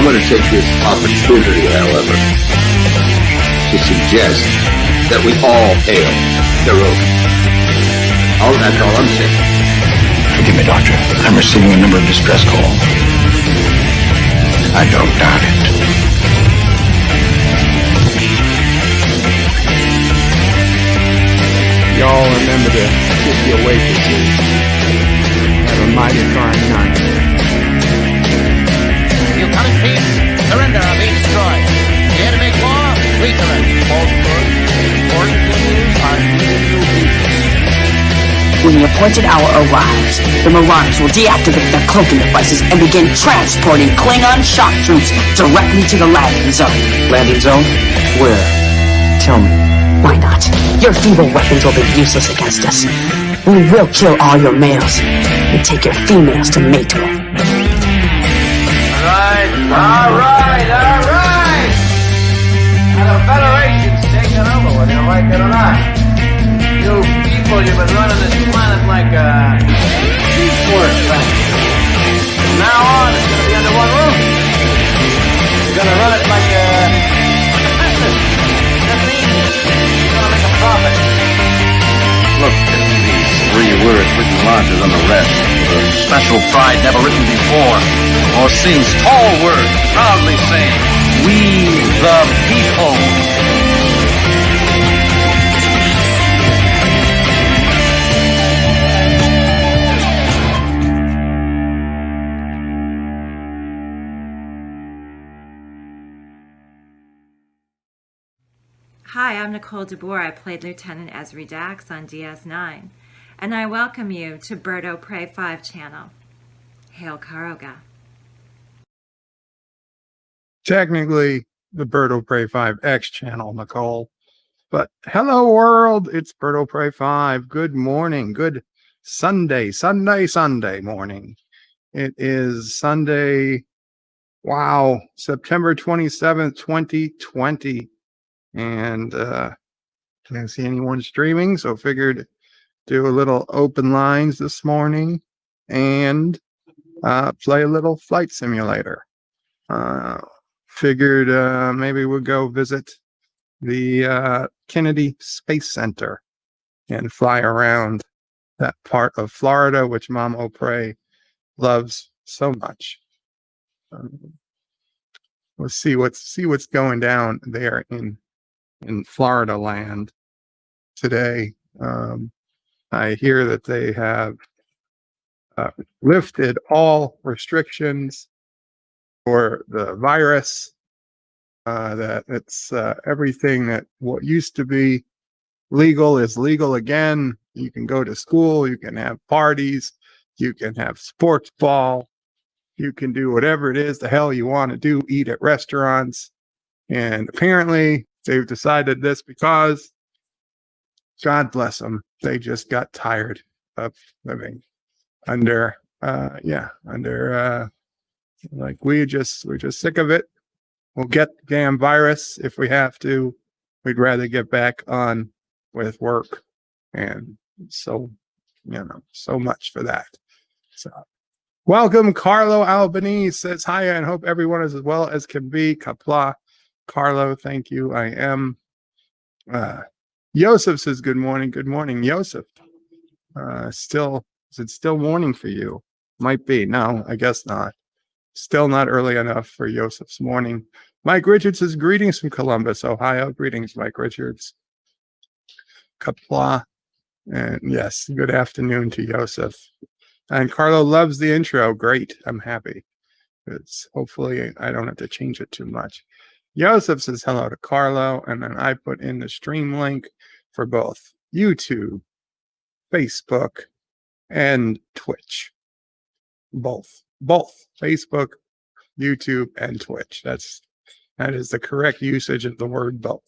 want to take this opportunity, however, to suggest that we all hail Hiroki. That's all I'm saying. Forgive me, Doctor. I'm receiving a number of distress calls. I don't doubt it. Y'all remember to kiss your waitresses. Have a mighty fine night. You come in peace, surrender or be destroyed. Here to make war, we surrender. Falsehood, important news are new pieces. When the appointed hour arrives, the Marauders will deactivate their cloaking devices and begin transporting Klingon shock troops directly to the landing zone. Landing zone? Where? Tell me. Why not? Your feeble weapons will be useless against us. We will kill all your males and take your females to mate with. All right. Now the Federation's taking over, whether you like it or not. You people, you've been running this planet like a seaport thing. From now on, it's going to be under one roof. You're going to run it like a business. That means you're going to make a profit. Look at these 3 words written larger than the rest. A special pride never written before. Or sings tall words, proudly saying, "We the people." Hi, I'm Nicole DeBoer. I played Lieutenant Ezri Dax on DS9, and I welcome you to Birdo Prey 5 channel. Hail Karoga. Technically, the Birdo Prey 5X channel, Nicole. But hello, world. It's Birdo Prey 5. Good morning. Good Sunday morning. It is Sunday, September 27th, 2020. And can't see anyone streaming, so figured do a little open lines this morning and play a little flight simulator. Figured maybe we'll go visit the Kennedy Space Center and fly around that part of Florida, which Mom O'Prey loves so much. Let's see what's going down there in Florida land today. I hear that they have lifted all restrictions for the virus, that it's everything that what used to be legal is legal again. You can go to school, you can have parties, you can have sports ball, you can do whatever it is the hell you want to do, eat at restaurants. And apparently they've decided this because, God bless them, they just got tired of living under like we're just sick of it. We'll get the damn virus if we have to. We'd rather get back on with work. And so much for that. So welcome, Carlo Albanese says hi and hope everyone is as well as can be. Qapla. Carlo, thank you. I am. Yosef says good morning. Good morning, Yosef. Is it still morning for you? Might be. No, I guess not. Still not early enough for Yosef's morning. Mike Richards says greetings from Columbus, Ohio. Greetings, Mike Richards. Qapla. And yes, good afternoon to Yosef. And Carlo loves the intro. Great. I'm happy. Hopefully I don't have to change it too much. Yosef says hello to Carlo. And then I put in the stream link for both YouTube, Facebook, and Twitch. Both Facebook, YouTube, and Twitch. That is the correct usage of the word both.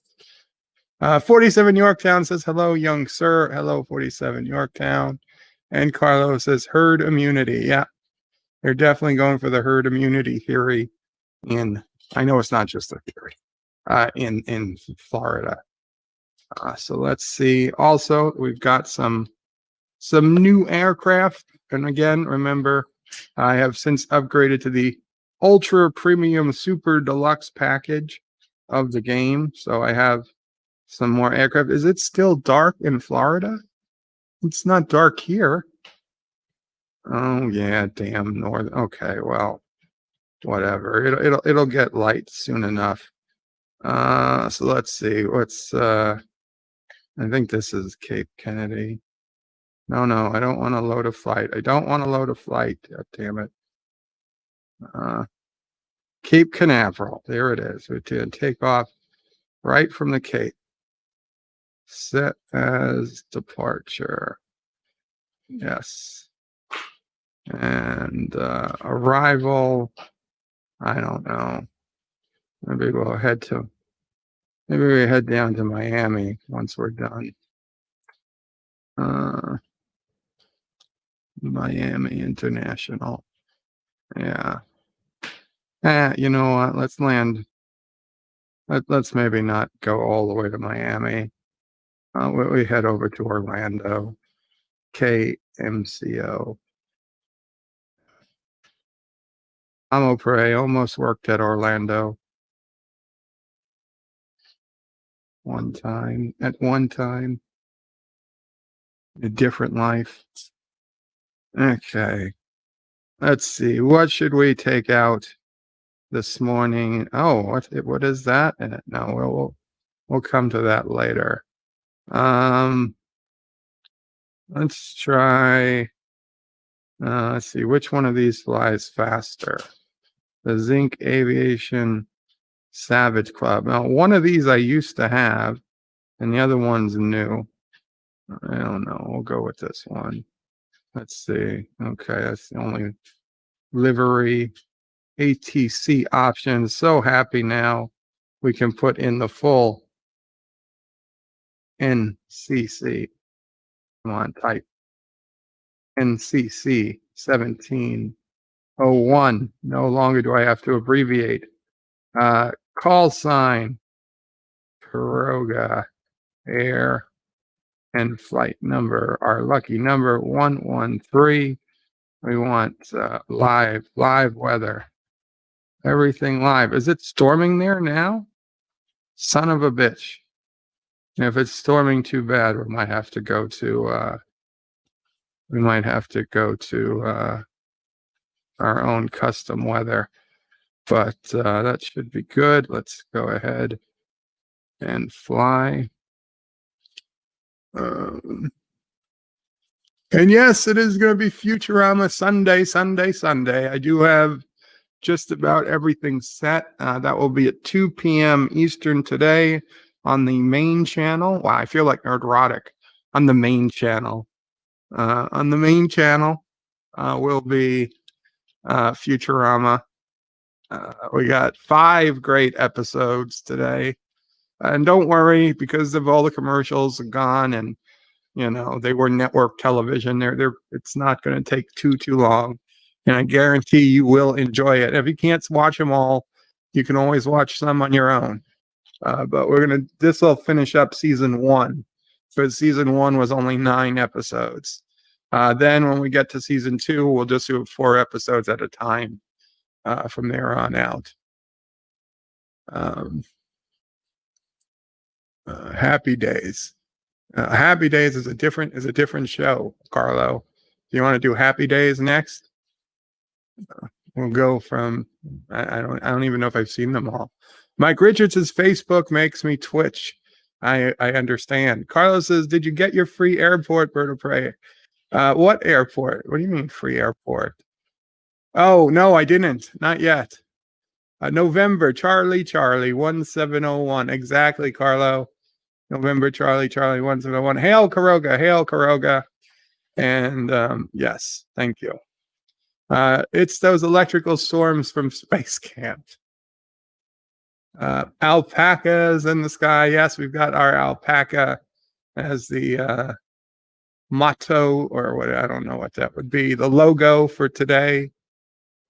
47 Yorktown says hello, young sir. Hello, 47 Yorktown. And Carlo says herd immunity. Yeah, they're definitely going for the herd immunity theory. I know it's not just a theory. In Florida. So let's see. Also, we've got some new aircraft. And again, remember, I have since upgraded to the ultra premium super deluxe package of the game. So I have some more aircraft. Is it still dark in Florida? It's not dark here. Oh yeah, damn north. Okay, well, whatever. It'll get light soon enough. So let's see. What's I think this is Cape Kennedy. No, I don't want to load a flight. I don't want to load a flight. God damn it. Cape Canaveral. There it is. We're to take off right from the Cape. Set as departure. Yes. And arrival. I don't know. Maybe we head down to Miami once we're done. Miami International. Yeah. You know what? Let's land. Let's maybe not go all the way to Miami. We head over to Orlando. KMCO. I'm Prey almost worked at Orlando. At one time. A different life. Okay. Let's see. What should we take out this morning? Oh, what is that? No, we'll come to that later. Let's try. Let's see which one of these flies faster. The Zinc Aviation Savage Club. Now, one of these I used to have, and the other one's new. I don't know. We'll go with this one. Let's see. Okay, that's the only livery ATC option. So happy now we can put in the full NCC. Come on, type NCC 1701. No longer do I have to abbreviate. Call sign Kuroga Air and flight number, our lucky number 113. We want live weather. Everything live. Is it storming there now? Son of a bitch. And if it's storming too bad, we might have to go to our own custom weather. But that should be good. Let's go ahead and fly. And yes, it is going to be Futurama Sunday. I do have just about everything set. That will be at 2 p.m. Eastern today on the main channel. Wow, I feel like Nerdrotic. On the main channel. On the main channel will be Futurama. We got 5 great episodes today. And don't worry, because of all the commercials gone and they were network television. It's not going to take too long, and I guarantee you will enjoy it. If you can't watch them all, you can always watch some on your own. But this will finish up season 1, because season 1 was only 9 episodes. Then when we get to season 2, we'll just do 4 episodes at a time from there on out. Happy Days. Happy Days is a different show, Carlo. Do you want to do Happy Days next? We'll go from I don't even know if I've seen them all. Mike Richards' Facebook makes me twitch. I understand. Carlos says, "Did you get your free airport, Bird of Prey?" What airport? What do you mean free airport? Oh no, I didn't. Not yet. November Charlie 1701. Exactly, Carlo. November Charlie 1701. Hail Kuroga. And yes, thank you. It's those electrical storms from Space Camp. Alpacas in the sky. Yes, we've got our alpaca as the motto, or what, I don't know what that would be. The logo for today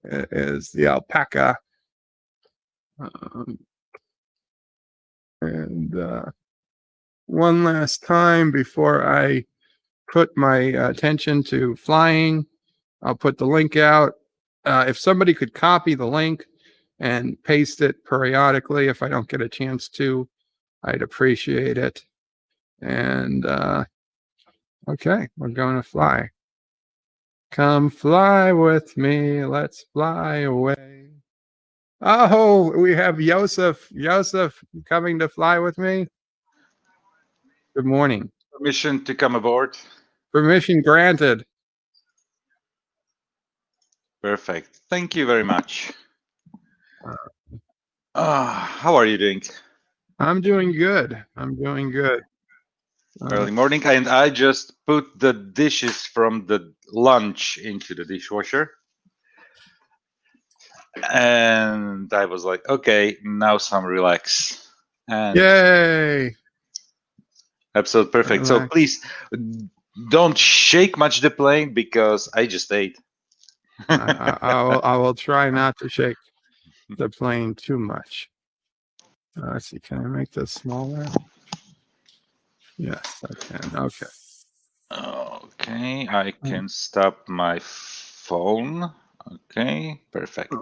is the alpaca. And one last time before I put my attention to flying, I'll put the link out. if somebody could copy the link and paste it periodically, if I don't get a chance to, I'd appreciate it. And okay, we're going to fly. Come fly with me. Let's fly away. Oh, we have Joseph. Joseph coming to fly with me. Good morning. Permission to come aboard. Permission granted. Perfect. Thank you very much. How are you doing? I'm doing good. I'm doing good. Early morning, and I just put the dishes from the lunch into the dishwasher. And I was like, okay, now some relax. And Yay! episode perfect. So Relax. please don't shake much the plane because I just ate. I will try not to shake the plane too much. Let's see. Can I make this smaller? Yes, I can. Okay. Okay, I can stop my phone. Okay, perfect.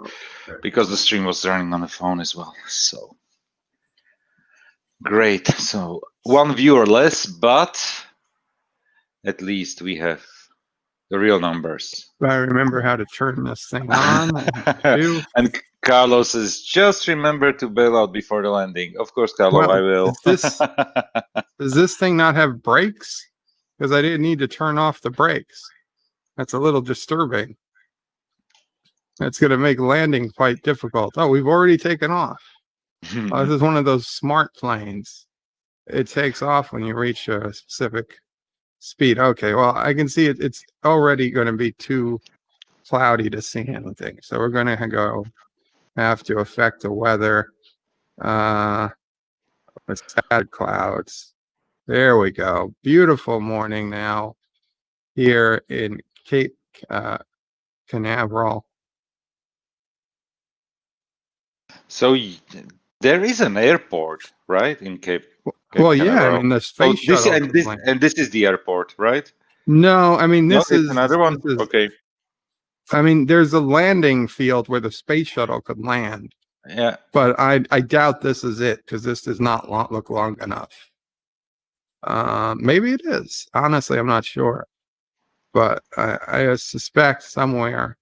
Because the stream was running on the phone as well. So great. So one viewer less, but at least we have the real numbers. I remember how to turn this thing on. And Carlos says, just remember to bail out before the landing. Of course, Carlo, Well, I will. Does this thing not have brakes? Because I didn't need to turn off the brakes. That's a little disturbing. That's going to make landing quite difficult. Oh, we've already taken off. Oh, this is one of those smart planes. It takes off when you reach a specific speed. Okay, well, I can see it's already going to be too cloudy to see anything. So we're going to have to affect the weather with sad clouds. There we go. Beautiful morning now here in Cape Canaveral. So there is an airport, right, in Cape Well, yeah, Canaveral. I mean the space shuttle. And this is the airport, right? No, I mean this is another one. Okay. I mean, there's a landing field where the space shuttle could land. Yeah. But I doubt this is it because this does not look long enough. Maybe it is. Honestly, I'm not sure. But I suspect somewhere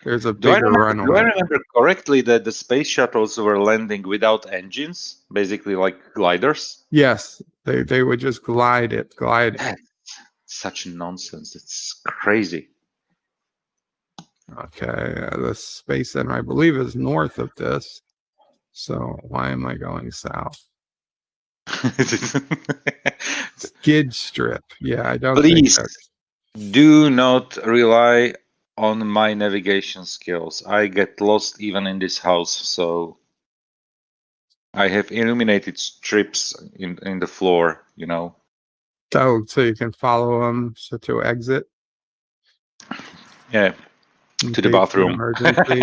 there's a bigger runway. Do I remember correctly that the space shuttles were landing without engines, basically like gliders? Yes, they would just glide. That's such nonsense. It's crazy. Okay, the Space Center, I believe, is north of this. So why am I going south? Skid strip. Yeah, I don't Please think do not rely on my navigation skills. I get lost even in this house, so I have illuminated strips in the floor, you know. Oh, so you can follow them to exit? Yeah, to the bathroom. Emergency.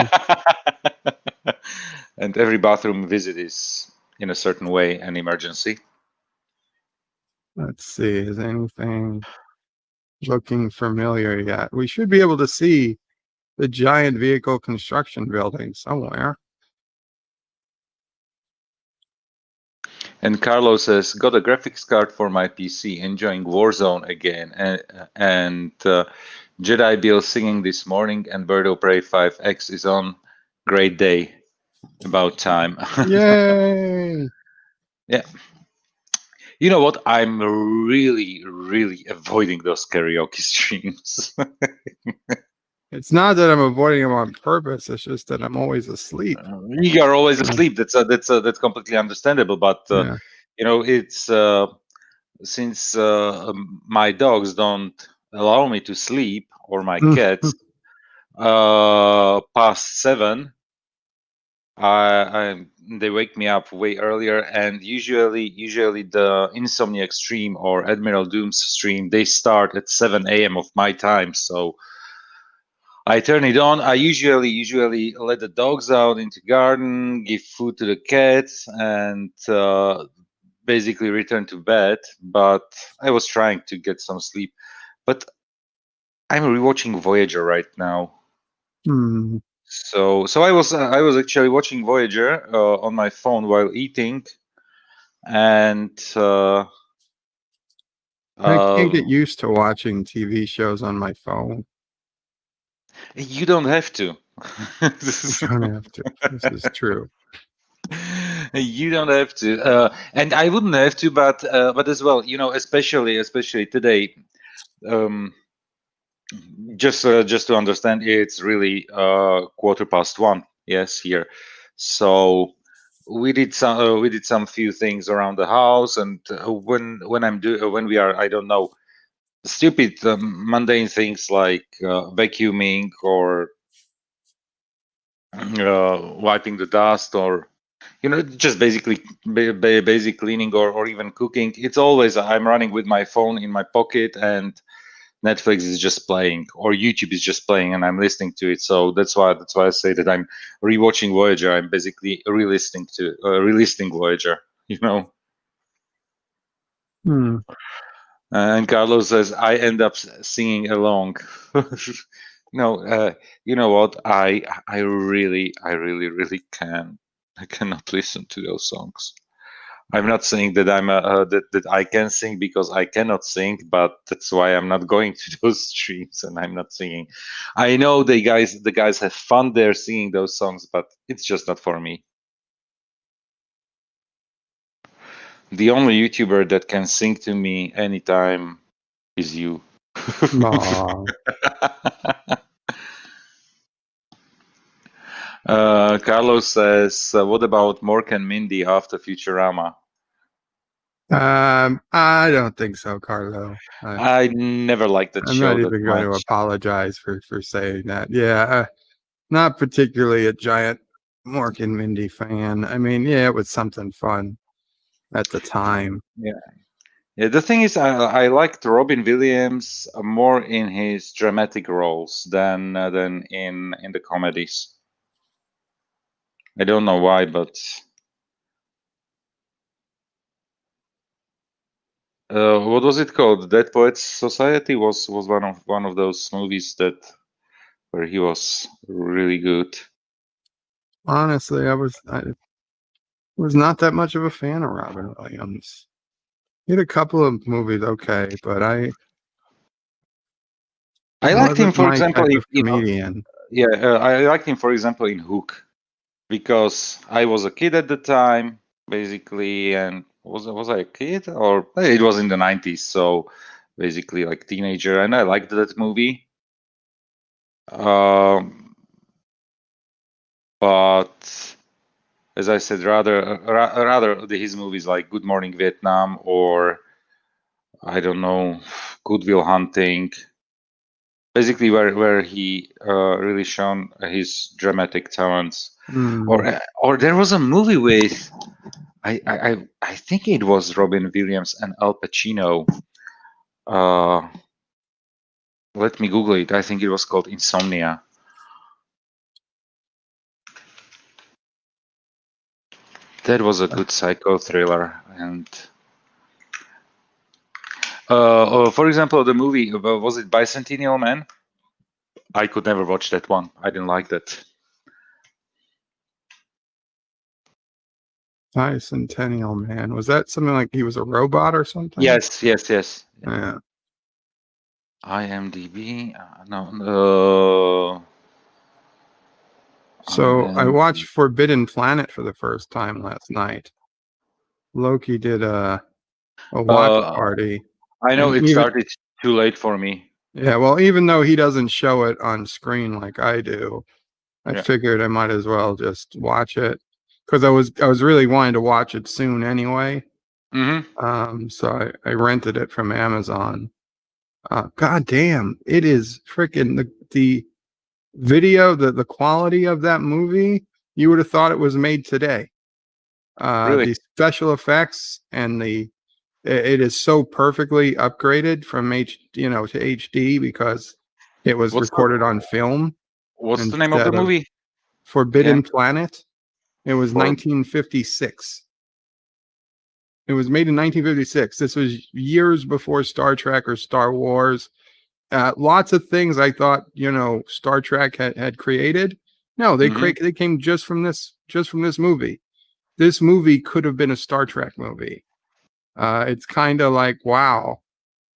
And every bathroom visit is in a certain way an emergency. Let's see, is anything looking familiar yet? We should be able to see the giant vehicle construction building somewhere. And Carlos says, got a graphics card for my PC, enjoying Warzone again. And Jedi Bill singing this morning, and Bird of Prey 5X is on. Great day. About time. Yay! Yeah. You know what? I'm really, really avoiding those karaoke streams. It's not that I'm avoiding them on purpose. It's just that I'm always asleep. You are always asleep. That's completely understandable. But Yeah. you know, it's since my dogs don't allow me to sleep, or my cats, past 7, they wake me up way earlier. And usually the Insomniac stream or Admiral Doom's stream, they start at 7 a.m. of my time. So I turn it on. I usually let the dogs out into garden, give food to the cats, and basically return to bed. But I was trying to get some sleep. But I'm rewatching Voyager right now. Hmm. So I was actually watching Voyager on my phone while eating, and I can't get um, used to watching TV shows on my phone. you don't have to. I don't have to. This is true. You don't have to, and I wouldn't have to, but as well, especially today. Um, just to understand, it's really 1:15. Yes, here. So we did some few things around the house, and when we are, I don't know, stupid mundane things like vacuuming or wiping the dust, or just basically basic cleaning, or even cooking. It's always I'm running with my phone in my pocket, and Netflix is just playing, or YouTube is just playing, and I'm listening to it. So that's why I say that I'm rewatching Voyager. I'm basically relisting Voyager. You know. Hmm. And Carlos says I end up singing along. No, you know what? I really can. I cannot listen to those songs. I'm not saying that that I can sing, because I cannot sing, but that's why I'm not going to those streams and I'm not singing. I know the guys have fun there singing those songs, but it's just not for me. The only YouTuber that can sing to me anytime is you. Aw. Carlos says, "What about Mork and Mindy after Futurama?" I don't think so, Carlo. I never liked that I'm show not that even going to much. apologize for saying that. Yeah, not particularly a giant Mork and Mindy fan. I mean, yeah, it was something fun at the time. Yeah. Yeah, the thing is, I liked Robin Williams more in his dramatic roles than in the comedies. I don't know why, but what was it called? Dead Poets Society was one of those movies that where he was really good. Honestly, I was not that much of a fan of Robin Williams. He had a couple of movies okay, but I he liked him, wasn't for my example, type of comedian. I liked him, for example, in Hook, because I was a kid at the time, basically, and was I a kid, or it was in the 90s, so basically like teenager, and I liked that movie. Um, but as I said, rather his movies like Good Morning Vietnam, or I don't know, Good Will Hunting, basically where he really shown his dramatic talents. Hmm. Or there was a movie with I think it was Robin Williams and Al Pacino. Uh, Let me Google it. I think it was called Insomnia. That was a good psycho thriller. And for example, the movie, was it Bicentennial Man? I could never watch that one. I didn't like that. Bicentennial Man. Was that something like he was a robot or something? Yes, yes, yes. Yeah. IMDb. No. So I watched IMDb. Forbidden Planet for the first time last night. Loki did a watch Uh, party, I know and it even started too late for me. yeah, well, even though he doesn't show it on screen like I do, I Yeah. figured I might as well just watch it because I was really wanting to watch it soon anyway. Hmm. So I rented it from Amazon. God damn, it is freaking the video, the quality of that movie. You would have thought it was made today. Really? The special effects and it is so perfectly upgraded from to HD because it was What's recorded on the film What's the name of the instead of movie Forbidden again? Planet. It was For 1956. It was made in 1956. This was years before Star Trek or Star Wars. lots of things I thought, Star Trek had created. No, they Mhm. they came just from this movie. This movie could have been a Star Trek movie. It's kind of like, wow,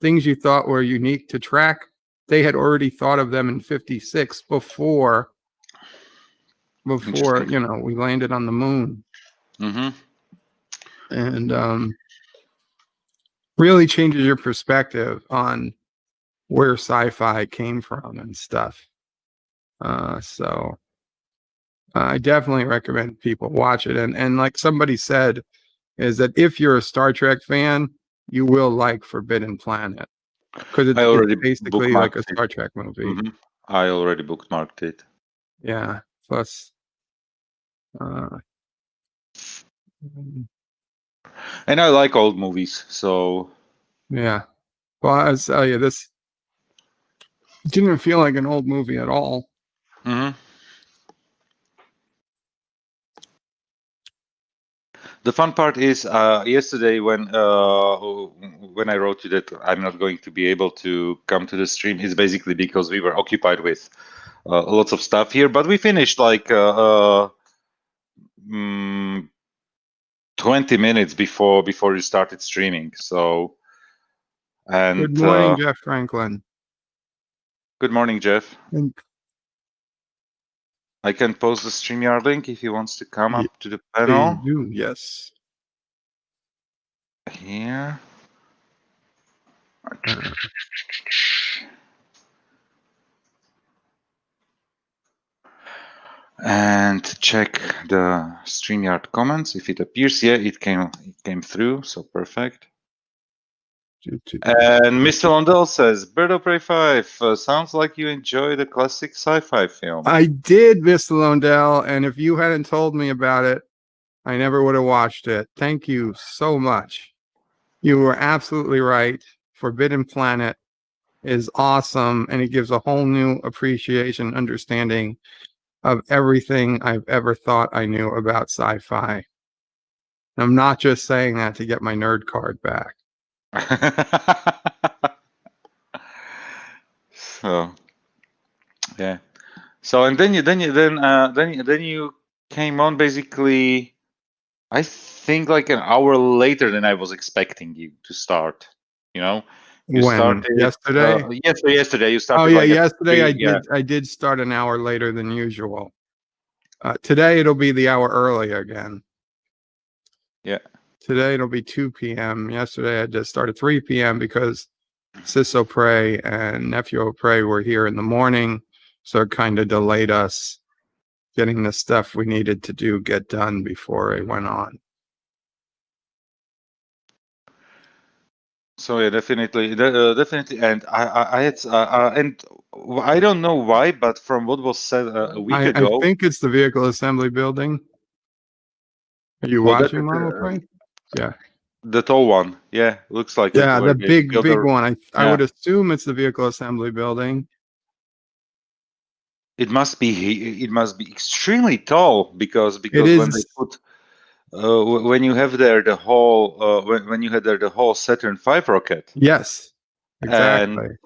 things you thought were unique to Trek, they had already thought of them in 56 before Interesting. we landed on the moon. Hmm. And really changes your perspective on where sci-fi came from and stuff. So I definitely recommend people watch it. And like somebody said, is that if you're a Star Trek fan, you will like Forbidden Planet because I it's already basically like bookmarked a it. Star Trek movie. Hmm. I already bookmarked it. Yeah. Plus, uh, And I like old movies, so yeah. Well, I tell you, this didn't feel like an old movie at all. hmm. The fun part is yesterday when I wrote you that I'm not going to be able to come to the stream is basically because we were occupied with lots of stuff here, but we finished like 20 minutes before you started streaming. So, and Good morning, Jeff Franklin. good morning, Jeff. And I can post the StreamYard link if he wants to come up to the please panel do, yes. here. And check the StreamYard comments if it appears. Yeah, it came through, so perfect. And Mr. Londell says, Bird of Prey 5 sounds like you enjoyed a classic sci-fi film. I did, Mr. Londell, and if you hadn't told me about it, I never would have watched it. Thank you so much. You were absolutely right. Forbidden Planet is awesome, and it gives a whole new appreciation, understanding of everything I've ever thought I knew about sci-fi. I'm not just saying that to get my nerd card back. So, yeah. So, and then you came on basically, I think like an hour later than I was expecting you to start. You know, you When? started Yesterday? yesterday you Oh started yeah, like at yesterday 3. Yeah. I did start an hour later than usual. Today it'll be the hour early again. Yeah. Today it'll be 2 p.m. Yesterday I just started 3 p.m. because Sis O'Prey and Nephew O'Prey were here in the morning, so it kind of delayed us getting the stuff we needed to get done before it went on. So yeah, definitely, definitely, and I had, and I don't know why, but from what was said a week I ago, think it's the vehicle assembly building. Are you well, watching, Mom O'Prey? Yeah. the tall one, yeah, looks like it. Yeah, Where the they built big one. I yeah, would assume it's the vehicle assembly building. it must be extremely tall because It when they is. put when you have there the whole when you had there the whole Saturn V rocket, Yes, and exactly.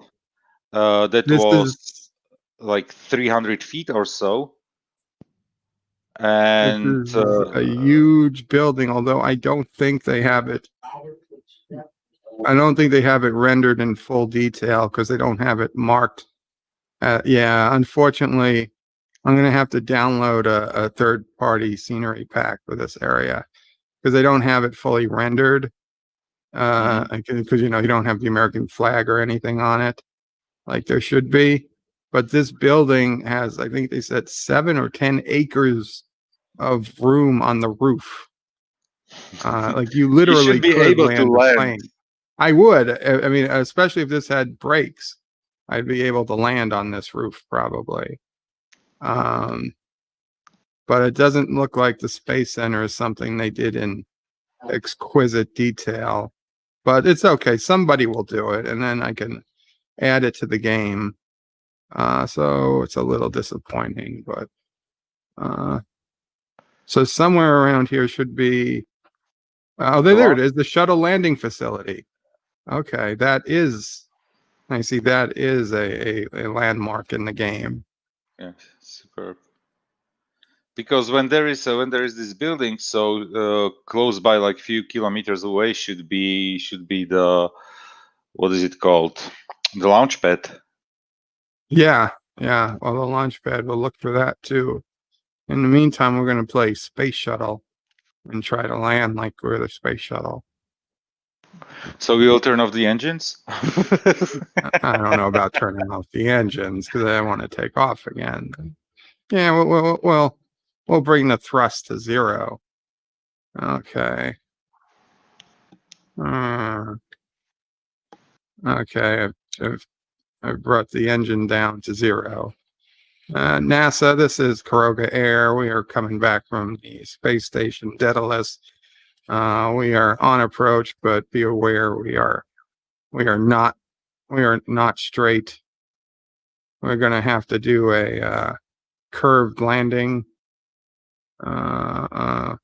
that This was is like 300 feet or so, this and is a huge building, although I don't think they have it. I don't think they have it rendered in full detail because they don't have it marked. Yeah, unfortunately, I'm going to have to download a third-party scenery pack for this area because they don't have it fully rendered. Because you don't have the American flag or anything on it like there should be. But this building has, I think they said 7 or 10 acres of room on the roof. Like you you should literally be could able to land a land. plane. I would. I mean, especially if this had brakes, I'd be able to land on this roof probably. But it doesn't look like the Space Center is something they did in exquisite detail. But it's okay. Somebody will do it, and then I can add it to the game. So it's a little disappointing, but so somewhere around here should be. Oh, there it is. The shuttle landing facility. Okay, that is I see that is a landmark in the game. Yeah, superb. Because when there is this building, so close by, like few kilometers away, should be the, what is it called, the launch pad. Yeah. Well, the launch pad, we'll look for that too. In the meantime, we're going to play Space Shuttle and try to land like we're the Space Shuttle. So we'll turn off the engines. I don't know about turning off the engines because I want to take off again. Yeah, we'll bring the thrust to 0. Okay. Okay, I've brought the engine down to 0. NASA, this is Kuroga Air. We are coming back from the space station Daedalus. We are on approach, but be aware we are not straight. We're going to have to do a curved landing. We're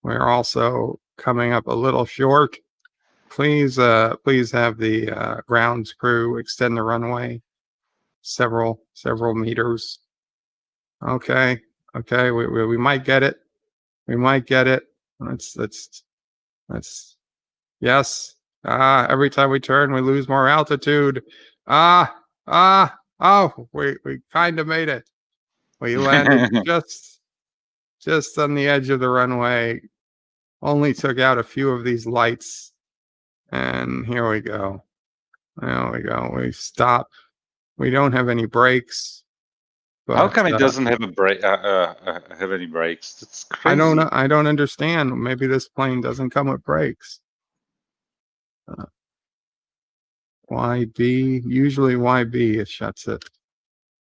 also coming up a little short. Please have the grounds crew extend the runway several meters. Okay, we might get it. Let's yes. Every time we turn, we lose more altitude. Oh, we kind of made it. We landed just on the edge of the runway. Only took out a few of these lights, and here we go. There we go. We stop. We don't have any brakes. But, how come it doesn't have a brake? Have any brakes? That's crazy. I don't know. I don't understand. Maybe this plane doesn't come with brakes. YB, usually YB, it shuts it,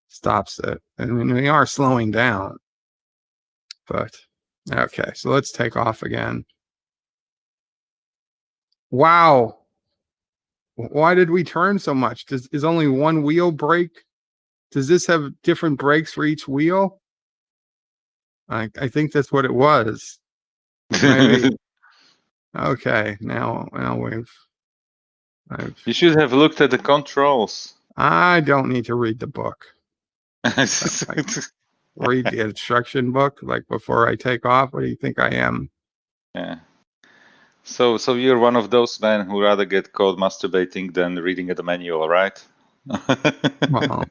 stops it. I mean, we are slowing down, but okay, so let's take off again. Wow. Why did we turn so much? Is only one wheel brake? Does this have different brakes for each wheel? I think that's what it was. Maybe. Okay, now you should have looked at the controls. I don't need to read the book. Read the instruction book like before I take off. What do you think I am? Yeah. So you're one of those men who rather get caught masturbating than reading the manual, right? Well,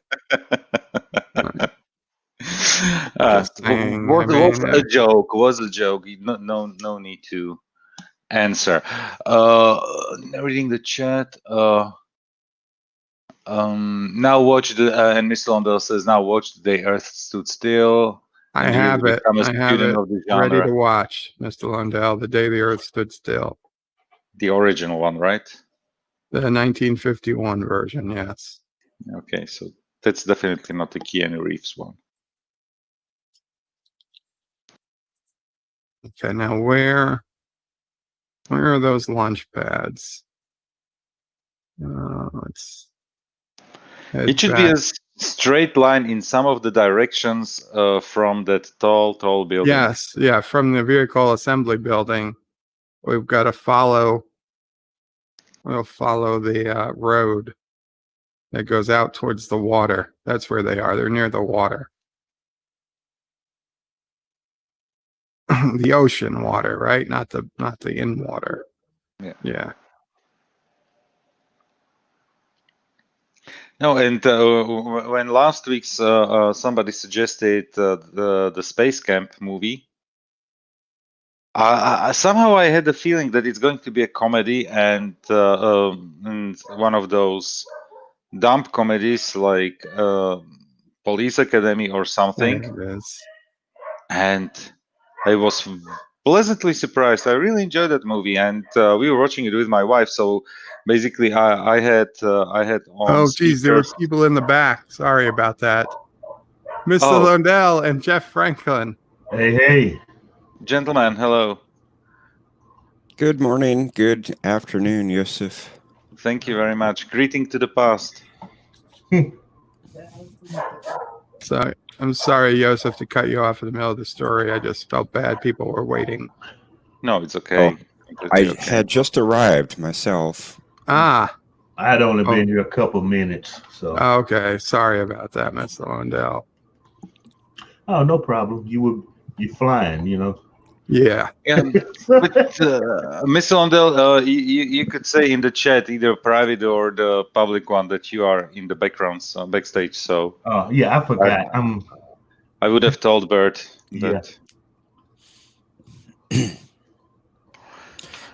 was a joke. Was a joke. No need to answer. Reading the chat. Now watch the and Mr. Londell says now watch The Day Earth Stood Still. I have it. I have it ready to watch, Mr. Lundell. The Day the Earth Stood Still. The original one, right? The 1951 version, yes. Okay, so that's definitely not the Keanu Reeves one. Okay, now where are those launch pads? It should be a straight line in some of the directions from that tall building. Yes, yeah, from the vehicle assembly building. We've got to follow. We'll follow the road that goes out towards the water. That's where they are. They're near the water. The ocean water, right? Not the in water. Yeah. No, and when last week's somebody suggested the Space Camp movie, somehow I had the feeling that it's going to be a comedy and one of those dump comedies like Police Academy or something. There it is. And I was pleasantly surprised. I really enjoyed that movie, and we were watching it with my wife. So basically, I had on. Oh, geez, there were people in the back. Sorry about that, Mr. Lundell and Jeff Franklin. Hey, gentlemen, hello. Good morning. Good afternoon, Yusuf. Thank you very much. Greeting to the past. So I'm sorry, Joseph, to cut you off in the middle of the story. I just felt bad. People were waiting. No, it's okay. I had just arrived myself. Ah, I had only been here a couple minutes, so. Okay, sorry about that, Mr. Lundell. Oh, no problem. You flying, you know. Yeah. Yeah, but Mr. Lundell, you could say in the chat, either private or the public one, that you are in the backgrounds, backstage. So. Oh yeah, I forgot. I would have told Bert that.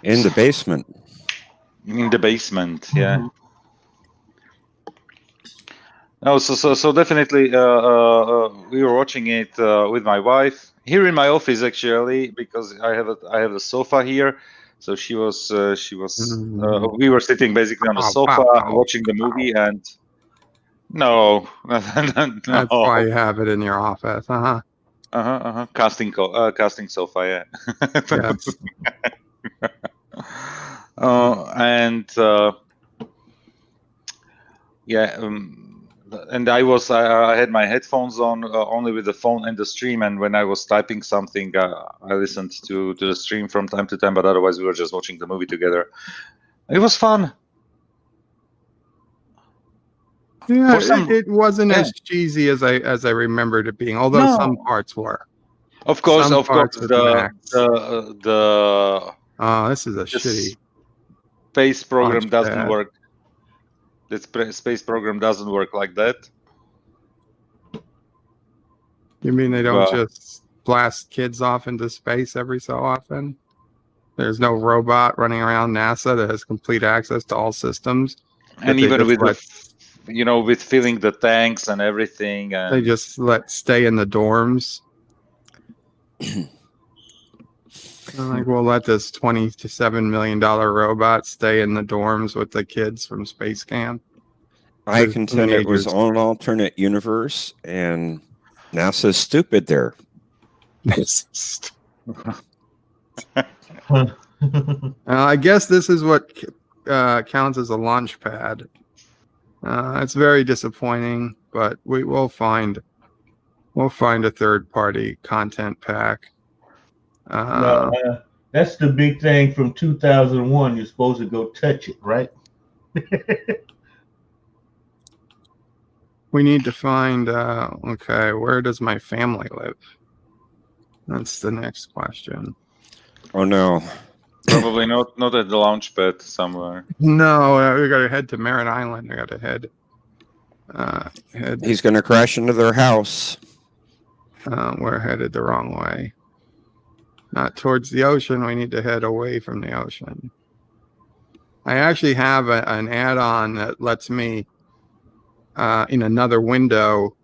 In the basement. In the basement, yeah. No, so definitely, we were watching it with my wife here in my office, actually, because I have a sofa here. So we were sitting basically on the sofa watching the movie, and no. That's why you have it in your office, casting sofa, yeah. Yes. And yeah. And I had my headphones on only with the phone and the stream, and when I was typing something, I listened to the stream from time to time, but otherwise we were just watching the movie together. It was fun. Yeah, it wasn't as cheesy as I remembered it being, although some parts were. Of course, this is a shitty space program doesn't work. The space program doesn't work like that. You mean they don't just blast kids off into space every so often? There's no robot running around NASA that has complete access to all systems. And even with with filling the tanks and everything. And they just stay in the dorms. Like, we'll let this $27 million robot stay in the dorms with the kids from space camp. I contend it was on an alternate universe, and NASA's stupid there. I guess this is what counts as a launch pad. It's very disappointing, but we'll find a third-party content pack. That's the big thing from 2001. You're supposed to go touch it, right? We need to find, okay, where does my family live? That's the next question. Oh, no. Probably not at the launch pad somewhere. No, we got to head to Merritt Island. We got to head. He's going to crash into their house. We're headed the wrong way. Not towards the ocean. We need to head away from the ocean. I actually have an add-on that lets me, in another window,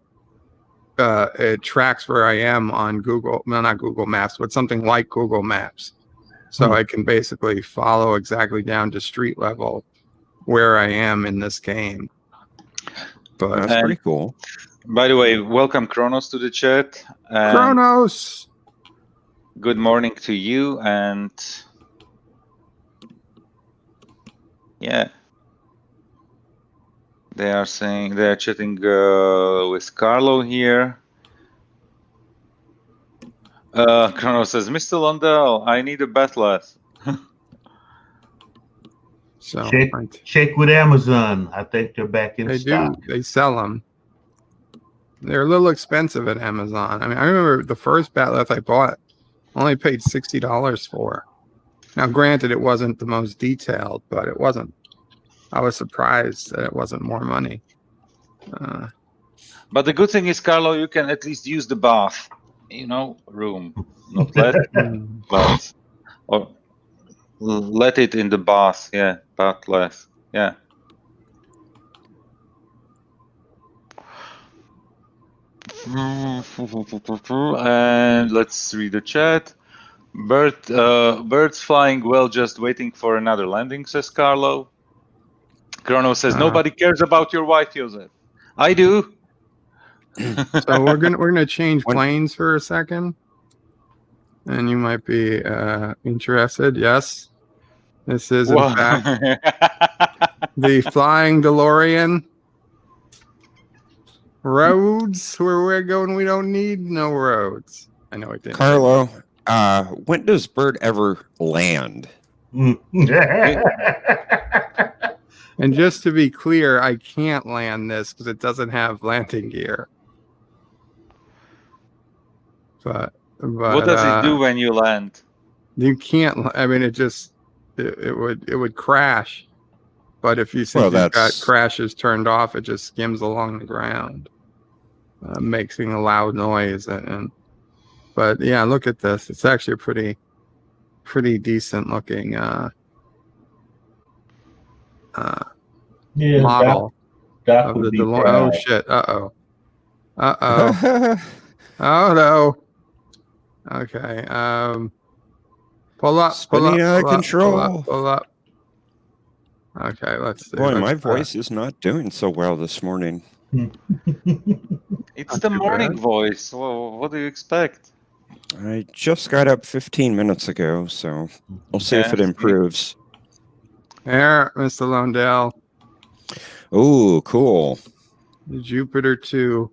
it tracks where I am on Google, well, not Google Maps, but something like Google Maps. So I can basically follow exactly down to street level where I am in this game. But that's pretty cool. By the way, welcome Kronos to the chat. Kronos! Good morning to you, and yeah. They are chatting with Carlo here. Kronos says, Mr. Lundell, I need a bathlet. So check with Amazon. I think they're back in stock. They sell them. They're a little expensive at Amazon. I mean, I remember the first bathlet I bought, I only paid $60 for. Now, granted, it wasn't the most detailed, but it wasn't. I was surprised that it wasn't more money. But the good thing is, Carlo, you can at least use the bath, room, not let, but or let it in the bath, yeah, bathless, yeah. And let's read the chat. Birds flying well, just waiting for another landing, says Carlo. Chrono says nobody cares about your wife, Joseph. I do. So we're gonna change planes for a second, and you might be interested. Yes, this is in fact the flying DeLorean. Roads where we're going, we don't need no roads. I know it didn't. Carlo, when does Bert ever land? It And just to be clear, I can't land this because it doesn't have landing gear. But What does it do when you land? You can't. I mean, it would crash. But if you Well, you've got that's- crashes turned off, it just skims along the ground, making a loud noise. But yeah, look at this. It's actually a pretty decent looking Yeah, model Doc of would the be DeLorean. proud. Oh shit! Oh no. Okay. Pull up. Spinning out of control. Pull up. Okay, let's see. Boy, Let's my try. voice is not doing so well this morning. It's Not the too morning bad. voice. Well, what do you expect? I just got up 15 minutes ago, so we'll see if it Yeah. improves. There, Mr. Londell. Oh, cool. Jupiter 2.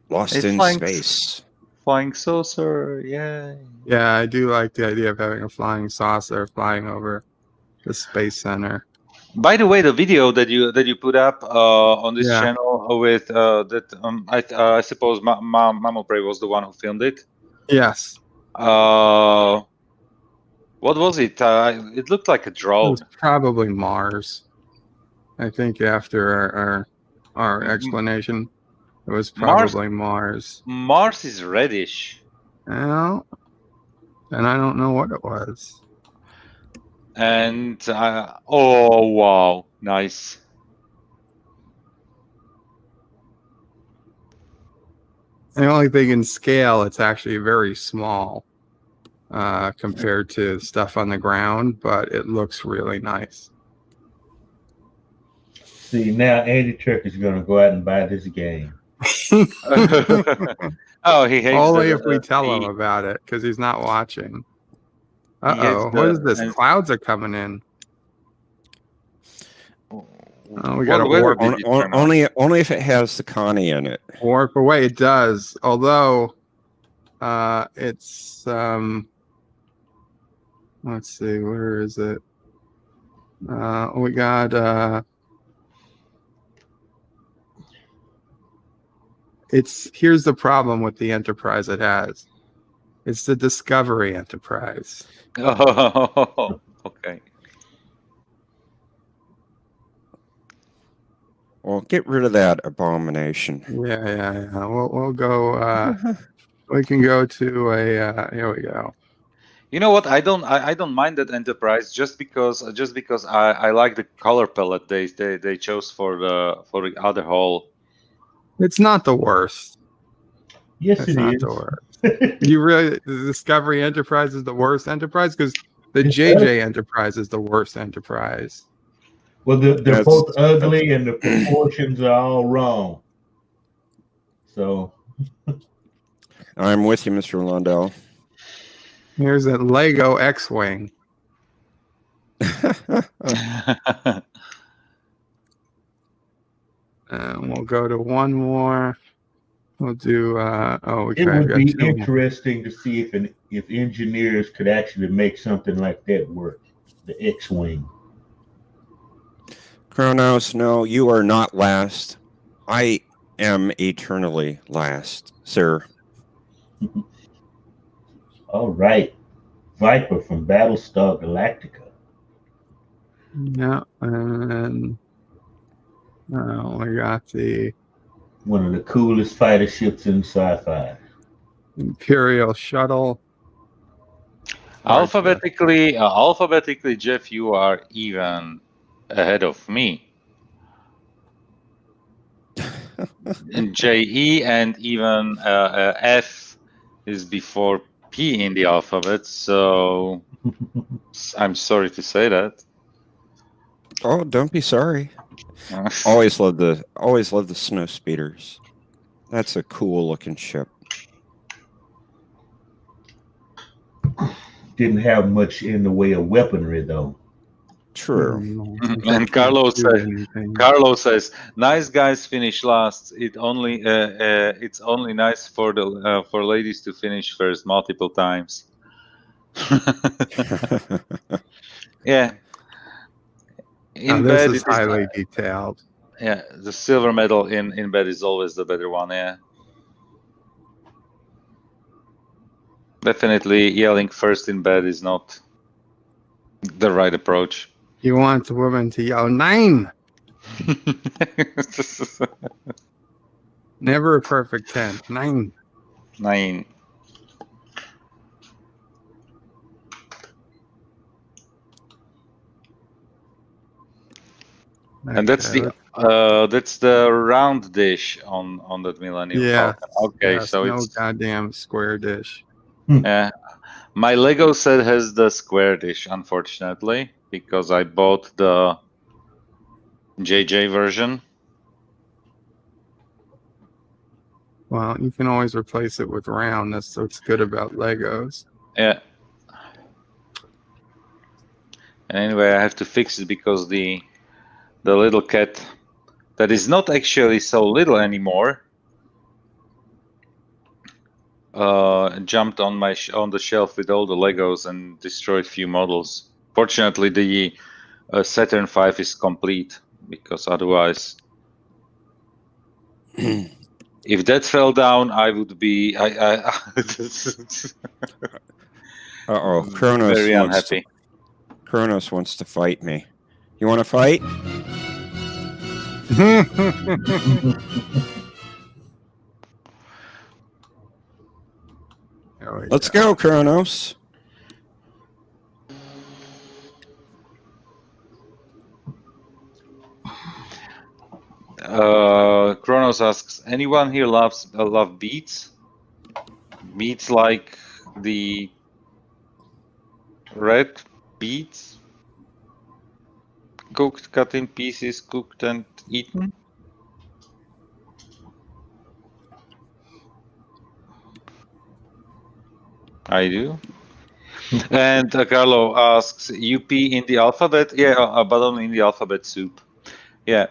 Lost It's in flying- space. Flying saucer, yay. Yeah, I do like the idea of having a flying saucer flying over the space center. By the way, the video that you put up on this Yeah. channel with I suppose Mamo Prey was the one who filmed it. Yes. What was it? It looked like a It drone. was probably Mars. I think after our explanation, it was probably Mars. Mars is reddish. Well, and I don't know what it was. And oh wow, nice. The only thing in scale, it's actually very small compared to stuff on the ground, but it looks really nice. See, now Andy Turk is going to go out and buy this game. Oh, he hates Only the- if we tell him he- about it, because he's not watching. He hates Uh-oh, what is this? and- Clouds are coming in. Oh, we got What a weather warp. did you turn on? Only if it has the Connie in it. Warp away. It does. Although, it's let's see, where is it? We got here's the problem with the Enterprise it has. It's the Discovery Enterprise. Oh, okay. Well, get rid of that abomination. Yeah. We'll go. We can go to a. Here we go. You know what? I don't mind that Enterprise just because I like the color palette they chose for the other hull. It's not the worst. Yes, It's it not is. the worst. You really the Discovery Enterprise is the worst Enterprise because the It's JJ Enterprise is the worst Enterprise. Well, they're That's- both ugly and the proportions are all wrong. So, I'm with you, Mr. Lundell. Here's a Lego X-wing. We'll go to one more. We'll do. Oh, we it kind would of be got two more. interesting to see if engineers could actually make something like that work. The X-wing. Kronos, no, you are not last. I am eternally last, sir. All right, Viper from Battlestar Galactica. Yeah, and we got the One of the coolest fighter ships in sci-fi. Imperial Shuttle. Alphabetically, Jeff, you are even ahead of me. And JE and even F is before P in the alphabet, so I'm sorry to say that. Oh, don't be sorry. Always love the snow speeders. That's a cool looking ship. Didn't have much in the way of weaponry, though. True. And Carlos says, "Nice guys finish last. It's only nice for the for ladies to finish first multiple times." Yeah, Now, In this bed, is it is highly detailed. yeah. The silver medal in bed is always the better one. Yeah. Definitely, yelling first in bed is not the right approach. You want the woman to yell 9. Never a perfect 10. 9. 9. And that's Okay, the round dish on that Millennium yeah. Falcon. Okay, Yes, so no it's goddamn square dish. yeah. My Lego set has the square dish, unfortunately, because I bought the JJ version. Well, you can always replace it with round. That's what's good about Legos. Yeah. And anyway, I have to fix it because the little cat that is not actually so little anymore jumped on on the shelf with all the Legos and destroyed few models. Fortunately, the Saturn V is complete, because otherwise, if that fell down, I would be Uh-oh, Kronos very wants unhappy. Kronos wants to fight me. You want to fight? Let's go, Kronos. Kronos asks, anyone here love beets? Beets like the red beets? Cooked, cut in pieces, cooked and eaten? I do. And Carlo asks, UP in the alphabet? Yeah, but only in the alphabet soup. Yeah.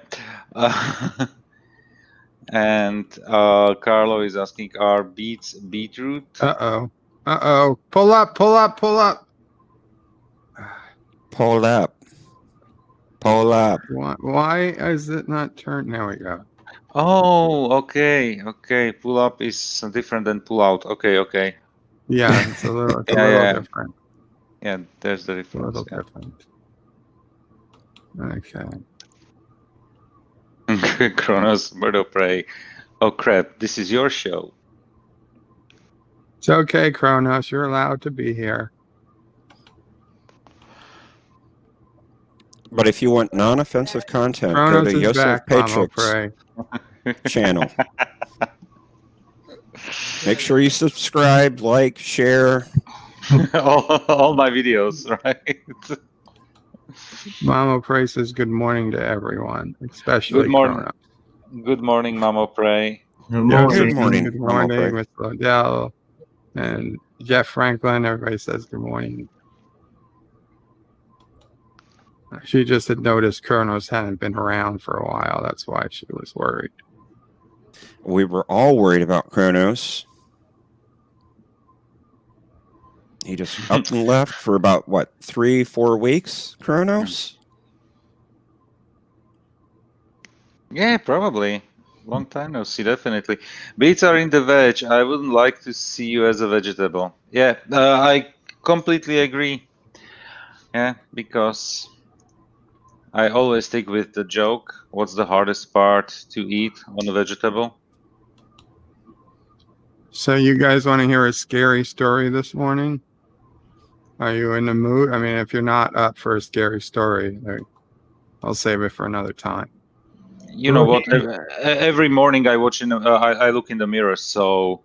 And Carlo is asking, are beets beetroot? Uh-oh. Uh-oh. Pull up, pull up, pull up. Pull up. Pull up. Why is it not turned? There we go. Oh, okay, okay. Pull up is different than pull out. Okay, okay. Yeah, it's a little, Yeah. different. Yeah, there's the It's a little difference. different. Okay. Kronos, bird of prey. Oh crap! This is your show. It's okay, Kronos. You're allowed to be here. But if you want non-offensive content, Kronos go to is Yosef back, Mamo Paychik's Prey. channel. Make sure you subscribe, like, share. all my videos, right? Mamo Prey says good morning to everyone, especially Good morning. Kronos. Good morning, Mamo Prey. Good Good morning, Good Mamo Prey. morning, Miss Lodell. And Jeff Franklin, everybody says good morning. She just had noticed Kronos hadn't been around for a while. That's why she was worried. We were all worried about Kronos. He just up and left for about, 3-4 weeks, Kronos? Yeah, probably. Long time no see, definitely. Beets are in the veg. I wouldn't like to see you as a vegetable. Yeah, I completely agree. Yeah, because I always stick with the joke. What's the hardest part to eat on a vegetable? So you guys want to hear a scary story this morning? Are you in the mood? I mean, if you're not up for a scary story, I'll save it for another time. You know what? Every morning I watch I look in the mirror, so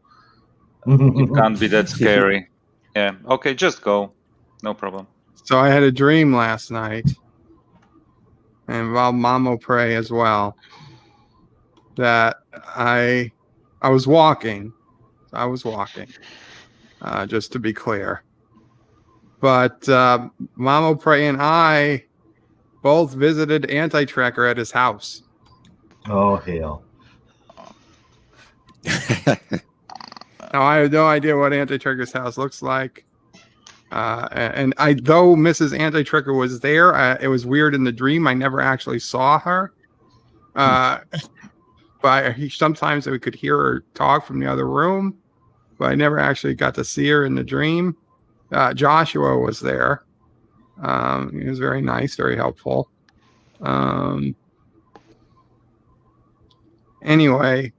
it can't be that scary. Yeah. Okay, just go. No problem. So I had a dream last night, and involved Mamo Prey as well, that I was walking. Just to be clear. But Mamo Prey and I both visited Anti-Tracker at his house. Oh, hell. Now, I have no idea what Anti-Tracker's house looks like. And though Mrs. Anti-Tricker was there, it was weird in the dream. I never actually saw her. But sometimes we could hear her talk from the other room, but I never actually got to see her in the dream. Joshua was there. He was very nice, very helpful. Anyway,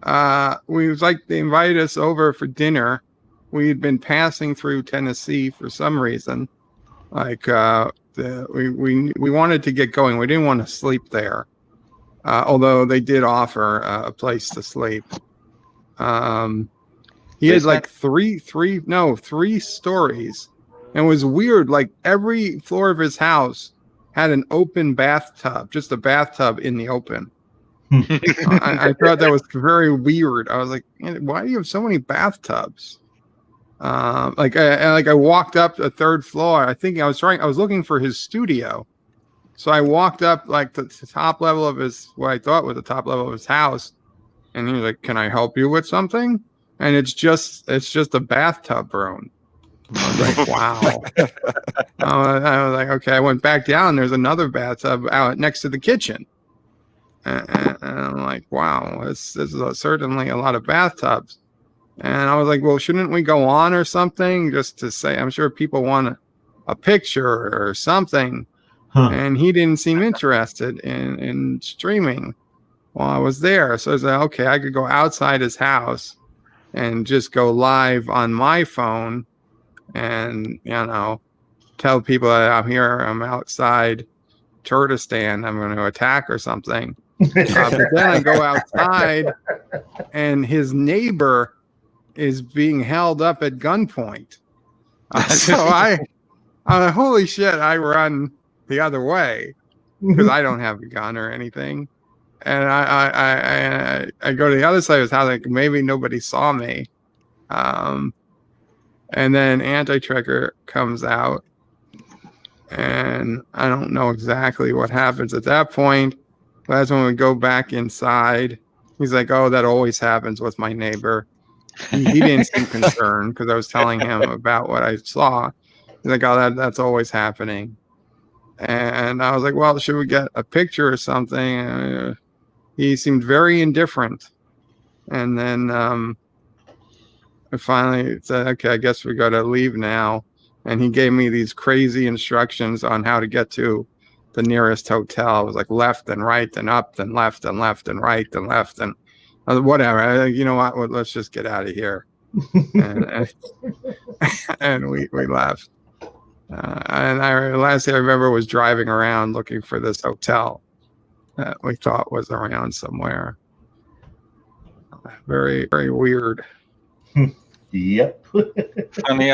they invited us over for dinner. We had been passing through Tennessee for some reason. We wanted to get going. We didn't want to sleep there, although they did offer a place to sleep. He had like three stories, and it was weird. Like every floor of his house had an open bathtub, just a bathtub in the open. I thought that was very weird. I was like, why do you have so many bathtubs? I walked up the third floor. I was looking for his studio. So I walked up like the top level of what I thought was the top level of his house. And he was like, "Can I help you with something?" And it's just a bathtub room. I was like, wow. I was like, okay. I went back down. There's another bathtub out next to the kitchen. And I'm like, wow, this is certainly a lot of bathtubs. And I was like, well, shouldn't we go on or something just to say, I'm sure people want a picture or something. And he didn't seem interested in streaming while I was there. So I was like, okay, I could go outside his house and just go live on my phone and, tell people that I'm outside Turkestan, I'm going to attack or something. But then I go outside and his neighbor is being held up at gunpoint. So holy shit, I run the other way because I don't have a gun or anything. And I go to the other side of his house, like maybe nobody saw me. And then Anti-Tricker comes out, and I don't know exactly what happens at that point. That's when we go back inside. He's like, "Oh, that always happens with my neighbor." He didn't seem concerned because I was telling him about what I saw. He's like, "Oh, that's always happening." And I was like, "Well, should we get a picture or something?" He seemed very indifferent. And then I finally said, "Okay, I guess we got to leave now." And he gave me these crazy instructions on how to get to the nearest hotel. It was like left and right and up and left and left and right and left and whatever. You know what? Well, let's just get out of here. And we left. And last thing I remember was driving around looking for this hotel that we thought was around somewhere. Very, very weird. Yep. Funny,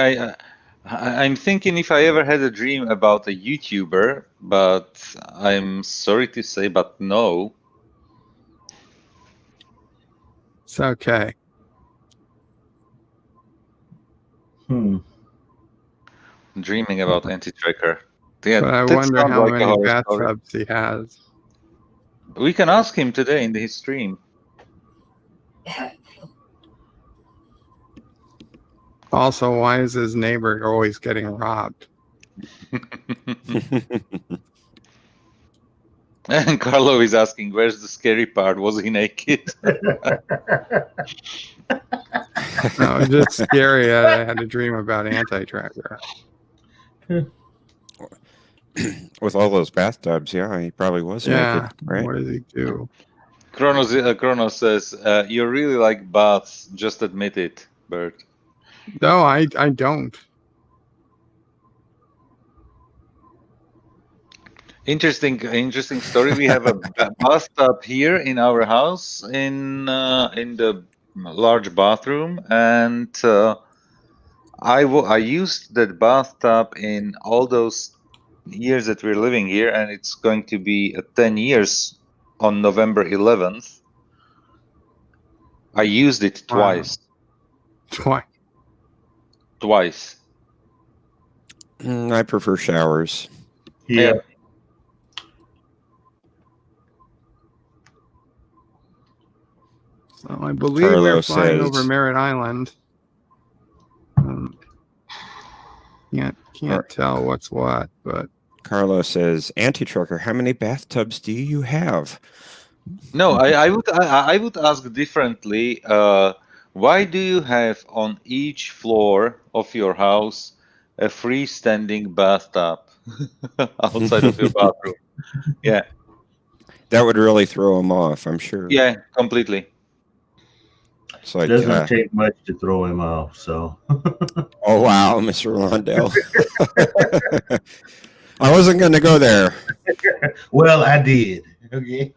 I'm thinking if I ever had a dream about a YouTuber, but I'm sorry to say, but no. It's okay. Dreaming about Anti-Tracker. Yeah, but I wonder how many bathtubs he has. We can ask him today in his stream. Also, why is his neighbor always getting robbed? And Carlo is asking, where's the scary part? Was he naked? No, it's just scary that I had a dream about Anti-Tracker. With all those bathtubs, yeah, he probably was naked, right? What does he do? Kronos says, you really like baths. Just admit it, Bert. No, I don't. Interesting story. We have a bathtub here in our house in the large bathroom, and I used that bathtub in all those years that we're living here, and it's going to be 10 years on November 11th. I used it twice. Twice. I prefer showers. Yeah. So I believe we're flying over Merritt Island. Can't tell what's what, but Carlos says, "Anti-trucker, how many bathtubs do you have?" No, I would ask differently. Why do you have on each floor of your house a freestanding bathtub outside of your bathroom? Yeah, That would really throw him off, I'm sure. yeah, completely. It's like, Doesn't take much to throw him off. So, oh wow, Mr. Londell. I wasn't going to go there. well, I did. Okay,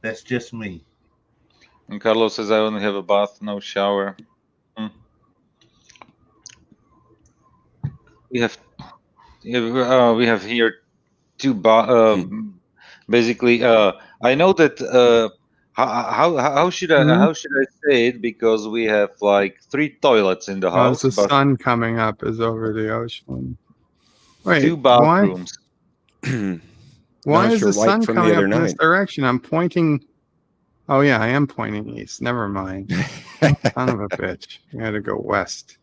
that's just me. And Carlos says, I only have a bath, no shower. We have here two basically. I know that how should I say it, because we have like 3 toilets in the house, the but sun coming up is over the ocean. Wait, 2 bathrooms. Why is your the light sun from the coming up other in this night. direction? I'm pointing. Oh yeah, I am pointing east. Never mind. Son of a bitch. I gotta go west.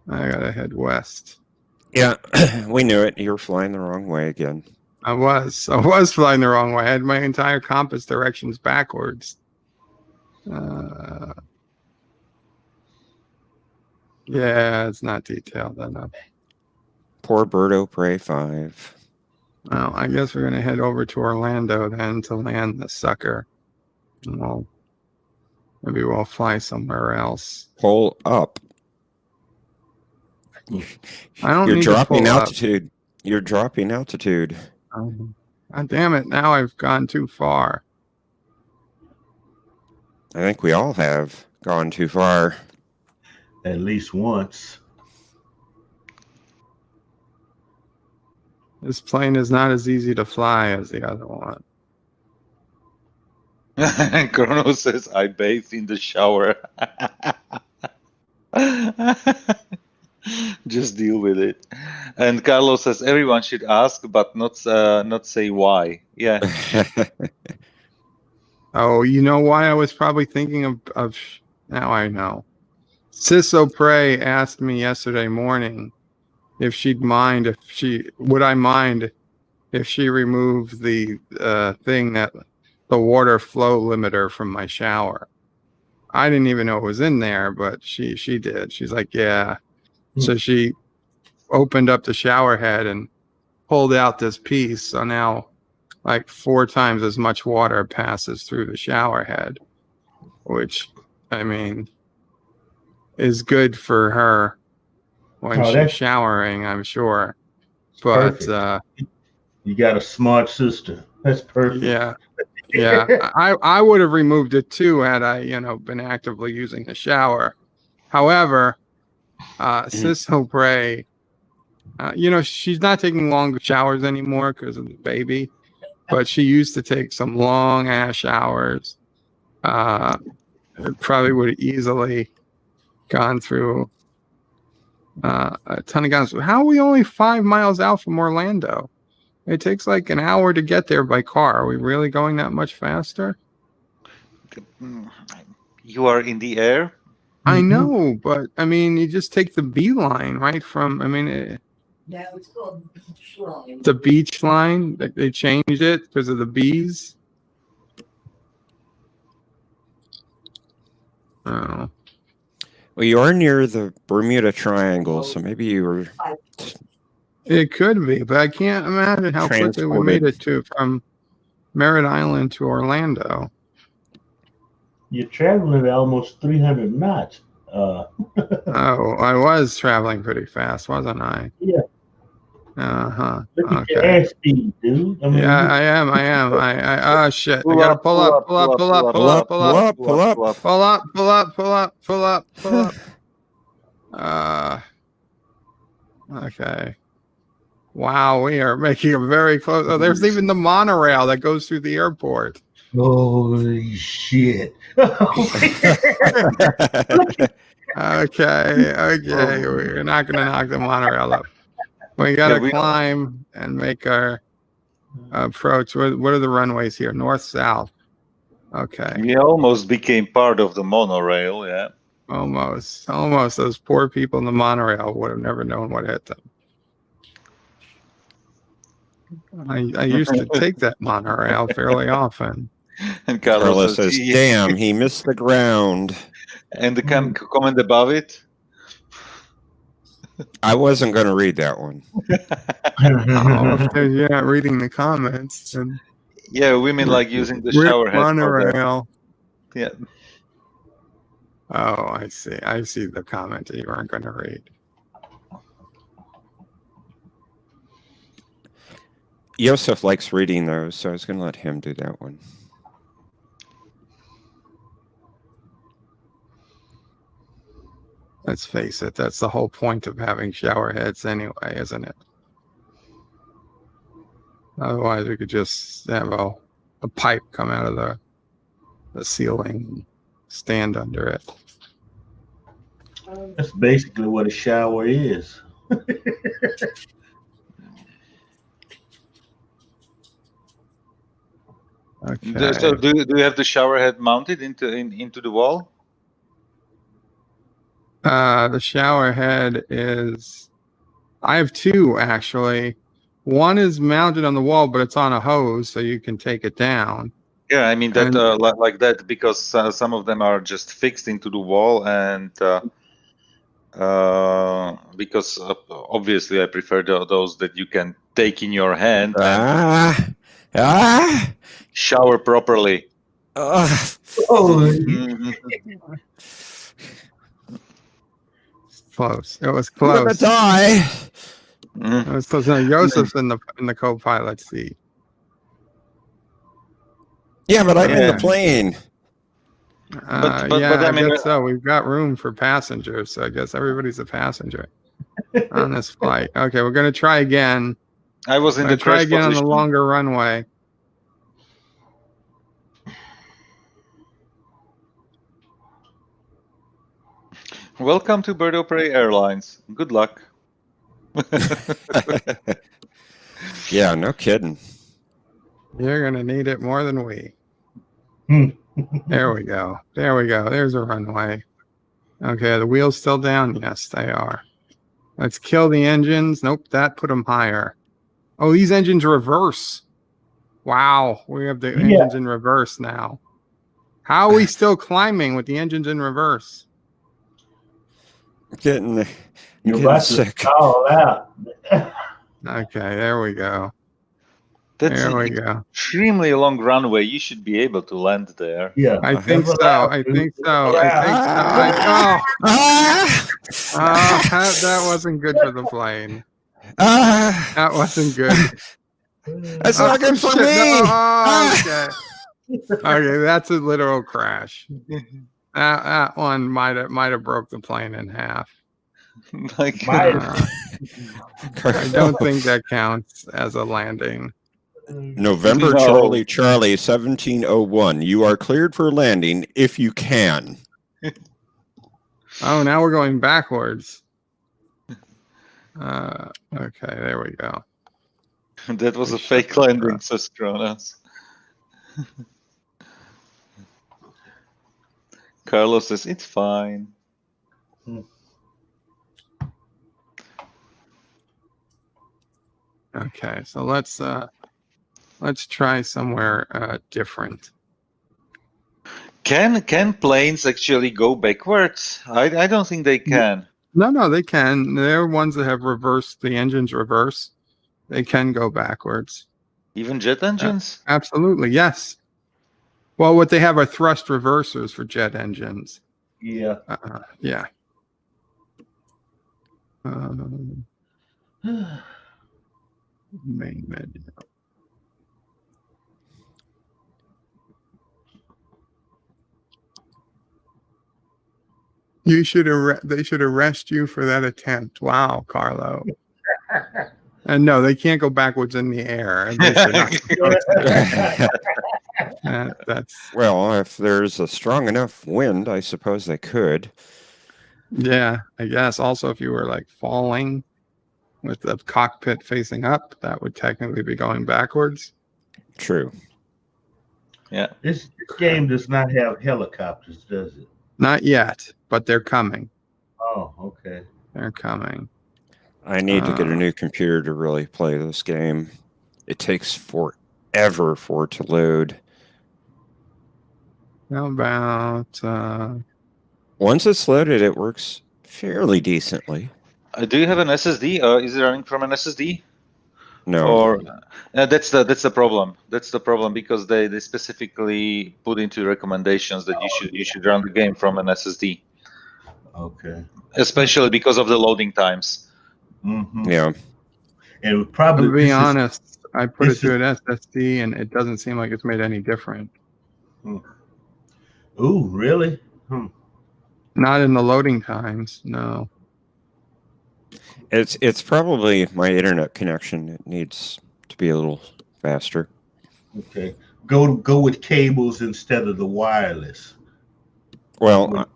I gotta head west. Yeah, we knew it. You're flying the wrong way again. I was flying the wrong way. I had my entire compass directions backwards. Yeah, it's not detailed enough. Poor Birdo Prey 5. Well, I guess we're gonna head over to Orlando then to land the sucker. And maybe we'll fly somewhere else. Pull up. I don't You're need dropping to pull altitude. You're dropping altitude. up. God damn it! Now I've gone too far. I think we all have gone too far. At least once. This plane is not as easy to fly as the other one. And Chrono says, I bathe in the shower. Just deal with it. And Carlos says, everyone should ask, but not say why. Yeah. Oh, you know why I was probably thinking of now I know. Ciso Prey asked me yesterday morning if would I mind if she removed the thing that the water flow limiter from my shower. I didn't even know it was in there, but she did. She's like, yeah. So she opened up the shower head and pulled out this piece. So now like 4 times as much water passes through the shower head, which I mean is good for her when she's showering, I'm sure. But you got a smart sister. That's perfect. Yeah. I would have removed it too had I, been actively using the shower. However, Ciso Prey, she's not taking long showers anymore because of the baby, but she used to take some long ass showers. It probably would have easily gone through a ton of guns. How are we only 5 miles out from Orlando? It takes like an hour to get there by car. Are we really going that much faster? You are in the air? I know, but I mean, you just take the B line, right? No, it's called the beach line. The beach line, they changed it because of the bees. Oh. Well, you are near the Bermuda Triangle, so maybe you were... It could be, but I can't imagine how quickly we made it from Merritt Island to Orlando. You're traveling at almost 300 knots. Oh, I was traveling pretty fast, wasn't I? Yeah. Look at your air speed, dude. Yeah, I am. Oh shit! I gotta pull up. Okay. Wow, we are making a very close. Oh, there's even the monorail that goes through the airport. Holy shit! Okay, we're not gonna knock the monorail up. We gotta climb and make our approach. What are the runways here? North, south. Okay. We almost became part of the monorail, yeah. Almost. Those poor people in the monorail would have never known what hit them. I used to take that monorail fairly often. And Carlos says, "Damn, he missed the ground." And the comment above it. I wasn't going to read that one. You're not reading the comments. And yeah, women like using the shower head monorail. Yeah. Oh, I see. I see the comment that you weren't going to read. Yosef likes reading those, so I was going to let him do that one. Let's face it, that's the whole point of having shower heads anyway, isn't it? Otherwise, we could just have a pipe come out of the ceiling and stand under it. That's basically what a shower is. Okay. So do you have the shower head mounted into the wall? The shower head is... I have two, actually. One is mounted on the wall, but it's on a hose, so you can take it down. Yeah, I mean that like that, because some of them are just fixed into the wall, and because obviously I prefer those that you can take in your hand and shower properly. Close. It was close. I'm gonna die. It was close. No, Yosef's in the co-pilot seat. Yeah, but I'm in the plane. But I guess so. We've got room for passengers, so I guess everybody's a passenger on this flight. Okay, we're going to try again. I was in the try crash again position. on the longer runway. Welcome to Bird of Prey Airlines. Good luck. Yeah, no kidding. You're going to need it more than we. There we go. There we go. There's a runway. Okay, the wheels still down? Yes, they are. Let's kill the engines. Nope, that put them higher. Oh, these engines reverse. Wow, we have the engines in reverse now. How are we still climbing with the engines in reverse? You're about sick. to fall out. Okay, there we go. That's there we an go. Extremely long runway. You should be able to land there. Yeah, I think so. I think so. That wasn't good for the plane. That wasn't good. That's not good for me. Okay. Okay, that's a literal crash. That one might have broke the plane in half. I don't think that counts as a landing. November Charlie 1701. You are cleared for landing if you can. Oh, now we're going backwards. Okay, there we go. That was a fake landing, says Kronos. Carlos says it's fine. Okay, so let's try somewhere different. Can planes actually go backwards? I don't think they can. No, they can. They're ones that have reversed, the engines reverse. They can go backwards. Even jet engines? Absolutely, yes. Well, what they have are thrust reversers for jet engines. Yeah. Yeah. Main menu. They should arrest you for that attempt. Wow, Carlo. And no, they can't go backwards in the air. That's well, if there's a strong enough wind, I suppose they could. Yeah, I guess. Also, if you were like falling with the cockpit facing up, that would technically be going backwards. True. Yeah. This game does not have helicopters, does it? Not yet, but they're coming. Oh, okay. They're coming. I need to get a new computer to really play this game. It takes forever for it to load. How about Once it's loaded, it works fairly decently. Do you have an SSD? Is it running from an SSD? No. Or that's the problem. That's the problem because they specifically put into recommendations that you should run the game from an SSD. Okay. Especially because of the loading times. Mm-hmm. Yeah. And probably. to be honest, I put it to an SSD and it doesn't seem like it's made any difference. Ooh, really? Not in the loading times, no. It's probably my internet connection. It needs to be a little faster. Okay. Go with cables instead of the wireless. Well,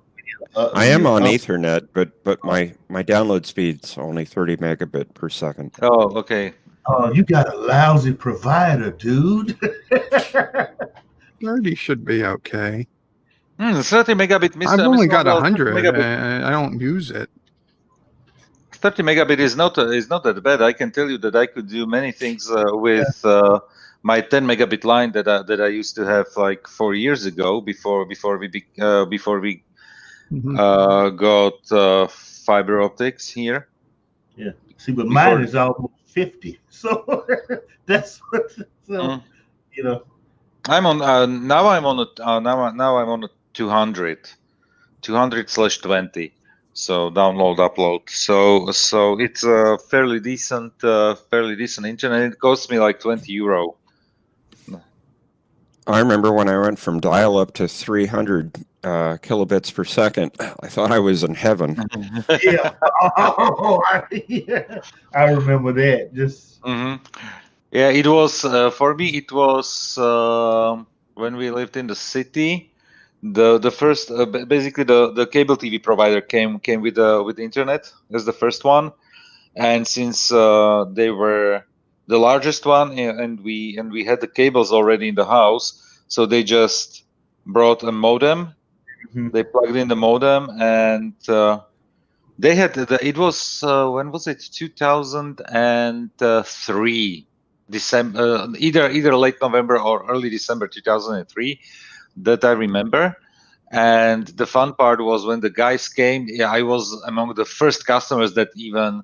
I am on Ethernet, but my download speed's only 30 megabit per second. Oh, okay. Oh, you got a lousy provider, dude. 30 should be okay. 30 megabit. I've only got 100. I don't use it. 30 megabit is not that bad. I can tell you that I could do many things with my 10 megabit line that I used to have like 4 years ago before we got fiber optics here. Yeah. See, but mine is almost 50. So that's you know. I'm on now. I'm on a 200/20. So download, upload. So it's a fairly decent internet. It costs me like €20. I remember when I went from dial-up to 300 kilobits per second. I thought I was in heaven. Yeah. I remember that. Just. Yeah, it was for me. It was when we lived in the city. The first basically the cable TV provider came with the internet as the first one, and since they were the largest one, and we had the cables already in the house, so they just brought a modem. They plugged in the modem, and they had it was when was it? 2003 December, either late November or early December 2003 that I remember. And the fun part was when the guys came. Yeah, I was among the first customers that even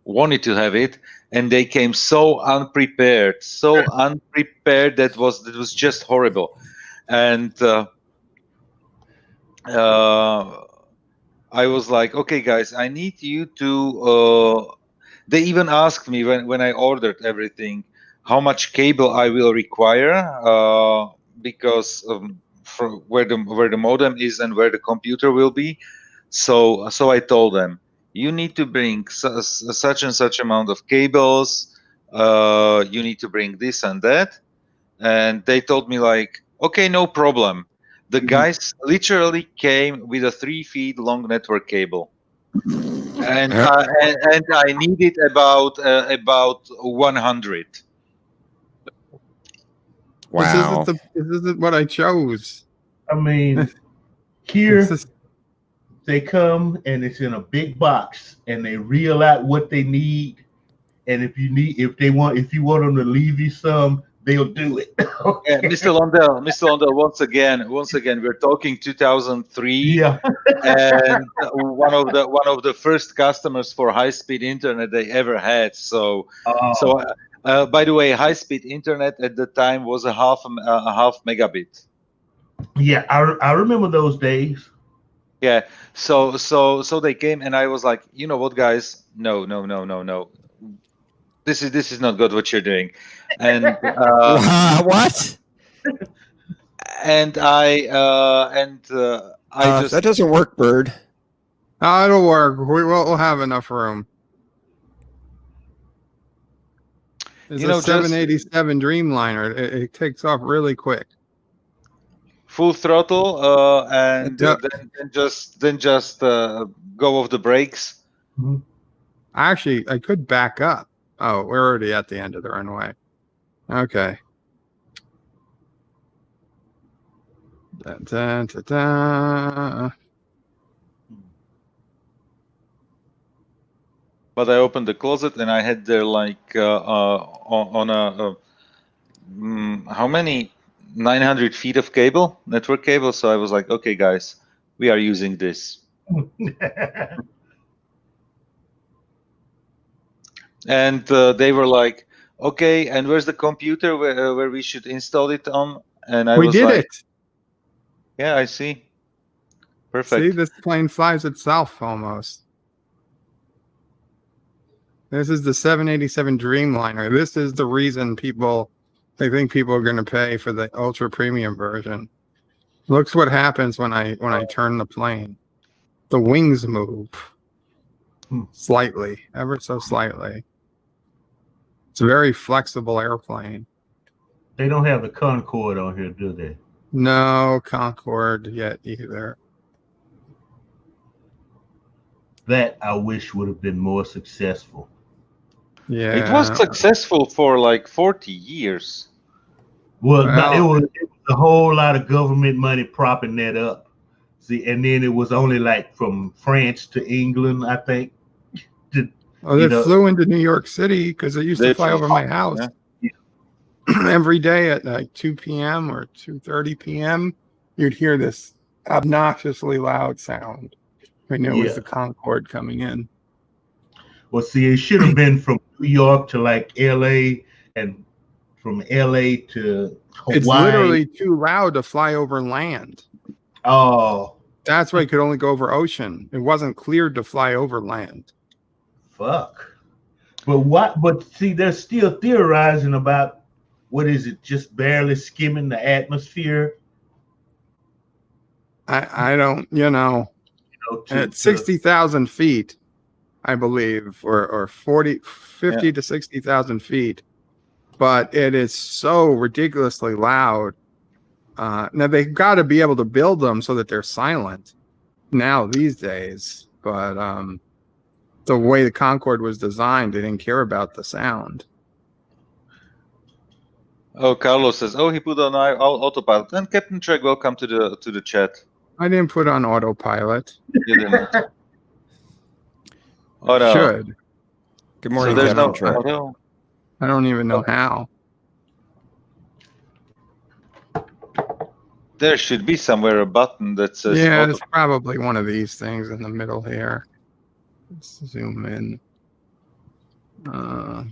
wanted to have it, and they came so unprepared that was just horrible. And I was like, okay, guys, I need you to. They even asked me when I ordered everything how much cable I will require because for where the modem is and where the computer will be. So I told them, you need to bring such and such amount of cables. You need to bring this and that, and they told me like, okay, no problem. The guys literally came with a 3 feet long network cable, and I needed about 100. Wow. This isn't what I chose. I mean, here they come and it's in a big box, and they reel out what they need. And if you want them to leave you some, they'll do it. Yeah, Mr. Londell, once again, we're talking 2003. Yeah. And one of the first customers for high-speed internet they ever had. So by the way, high-speed internet at the time was a half megabit. Yeah, I remember those days. Yeah. So they came, and I was like, you know what, guys? No. This is not good what you're doing. And what? And I just that doesn't work, Bird. It'll work. We'll have enough room. It's a 787 Dreamliner. It takes off really quick. Full throttle, and then just go off the brakes. Actually, I could back up. Oh, we're already at the end of the runway. Okay. But I opened the closet and I had there like on a how many 900 feet of cable, network cable. So I was like, okay, guys, we are using this. And they were like, okay, and where's the computer where we should install it on? And I We was did like, it. yeah, I see. Perfect. See, this plane flies itself almost. This is the 787 Dreamliner. This is the reason they think people are going to pay for the ultra premium version. Looks what happens when I turn the plane. The wings move slightly, ever so slightly. It's a very flexible airplane. They don't have the Concorde on here, do they? No Concorde yet either. That I wish would have been more successful. Yeah, it was successful for like 40 years. Well, it was a whole lot of government money propping that up. See, and then it was only like from France to England, I think. They flew into New York City because they used to fly over my house every day at like 2 p.m. or 2:30 p.m. You'd hear this obnoxiously loud sound. I knew it was the Concorde coming in. Well, see, it should have been from New York to like L.A. and from L.A. to Hawaii. It's literally too loud to fly over land. Oh. That's why it could only go over ocean. It wasn't cleared to fly over land. Fuck. But see, they're still theorizing about what is it, just barely skimming the atmosphere? I don't, at 60,000 feet, I believe, or 50 to 60,000 feet. But it is so ridiculously loud. Now they've got to be able to build them so that they're silent now these days. But the way the Concorde was designed, they didn't care about the sound. Oh, Carlos says, he put on autopilot. And Captain Trek, welcome to the chat. I didn't put on autopilot. You didn't. Should. Good morning, so there's Captain Trek. I don't even know how. There should be somewhere a button that says. Yeah, it's probably one of these things in the middle here. Let's zoom in. I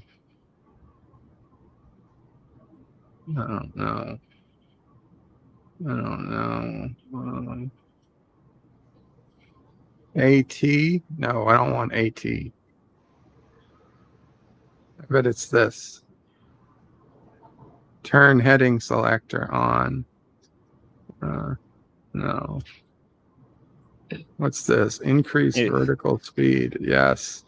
don't know. AT? No, I don't want AT. I bet it's this. Turn heading selector on. No. What's this? Increase vertical speed. Yes.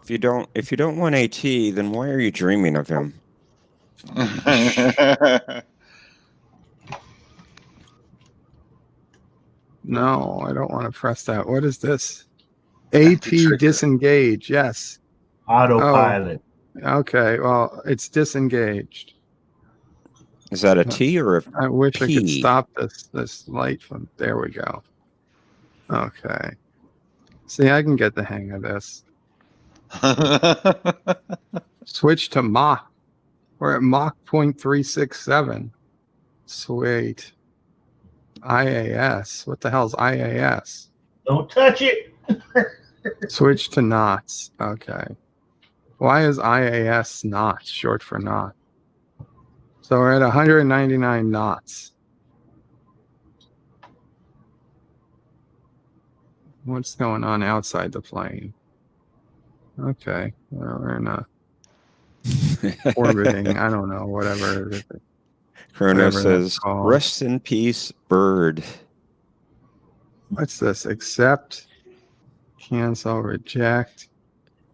If you don't want AT, then why are you dreaming of him? No, I don't want to press that. What is this? AT disengage. Yes. Autopilot. Oh, okay. Well, it's disengaged. Is that a T or a P? I wish I could stop this light from. There we go. Okay. See, I can get the hang of this. Switch to Mach. We're at Mach 0.367. Sweet. IAS. What the hell's IAS? Don't touch it. Switch to knots. Okay. Why is IAS knots short for knot? So we're at 199 knots. What's going on outside the plane? Okay. Well, we're in a orbiting. I don't know. Whatever. Chrono says, "Rest in peace, bird." What's this? Accept, cancel, reject,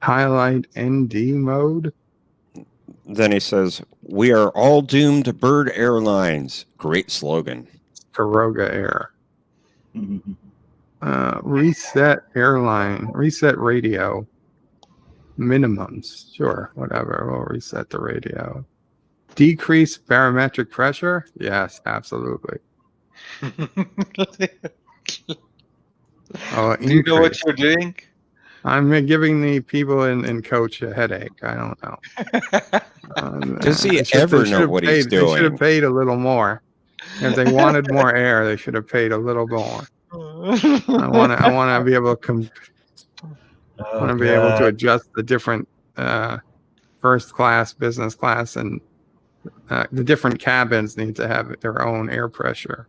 highlight ND mode. Then he says, "We are all doomed to Bird Airlines." Great slogan. Karoga Air. Reset airline. Reset radio. Minimums. Sure, whatever. We'll reset the radio. Decrease barometric pressure? Yes, absolutely. Do you know what you're doing? I'm giving the people in coach a headache. I don't know. Does he They ever know have what paid, he's They should have doing? paid a little more. If they wanted more air, they should have paid a little more. I want to be able to adjust the different first class, business class, and the different cabins need to have their own air pressure.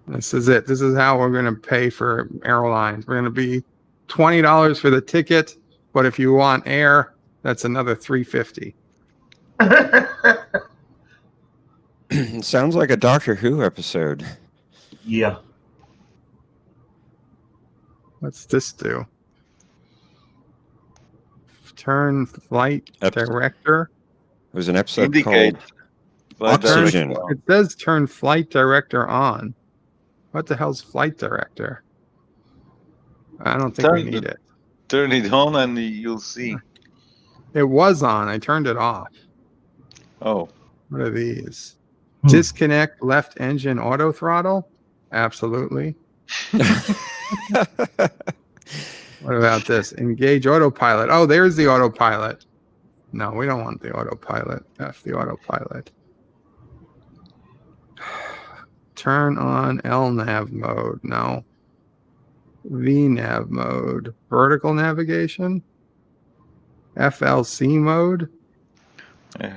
This is it. This is how we're going to pay for airlines. We're going to be $20 for the ticket, but if you want air, that's another $3.50. Sounds like a Doctor Who episode. Yeah. What's this do? Turn flight director. It was an episode Indicate called Oxygen. It says turn flight director on. What the hell's flight director? I don't think we need it. Turn it on and you'll see. It was on. I turned it off. Oh. What are these? Disconnect left engine auto throttle? Absolutely. What about this? Engage autopilot. Oh, there's the autopilot. No, we don't want the autopilot. F the autopilot. Turn on LNAV mode. No. VNAV mode. Vertical navigation. FLC mode.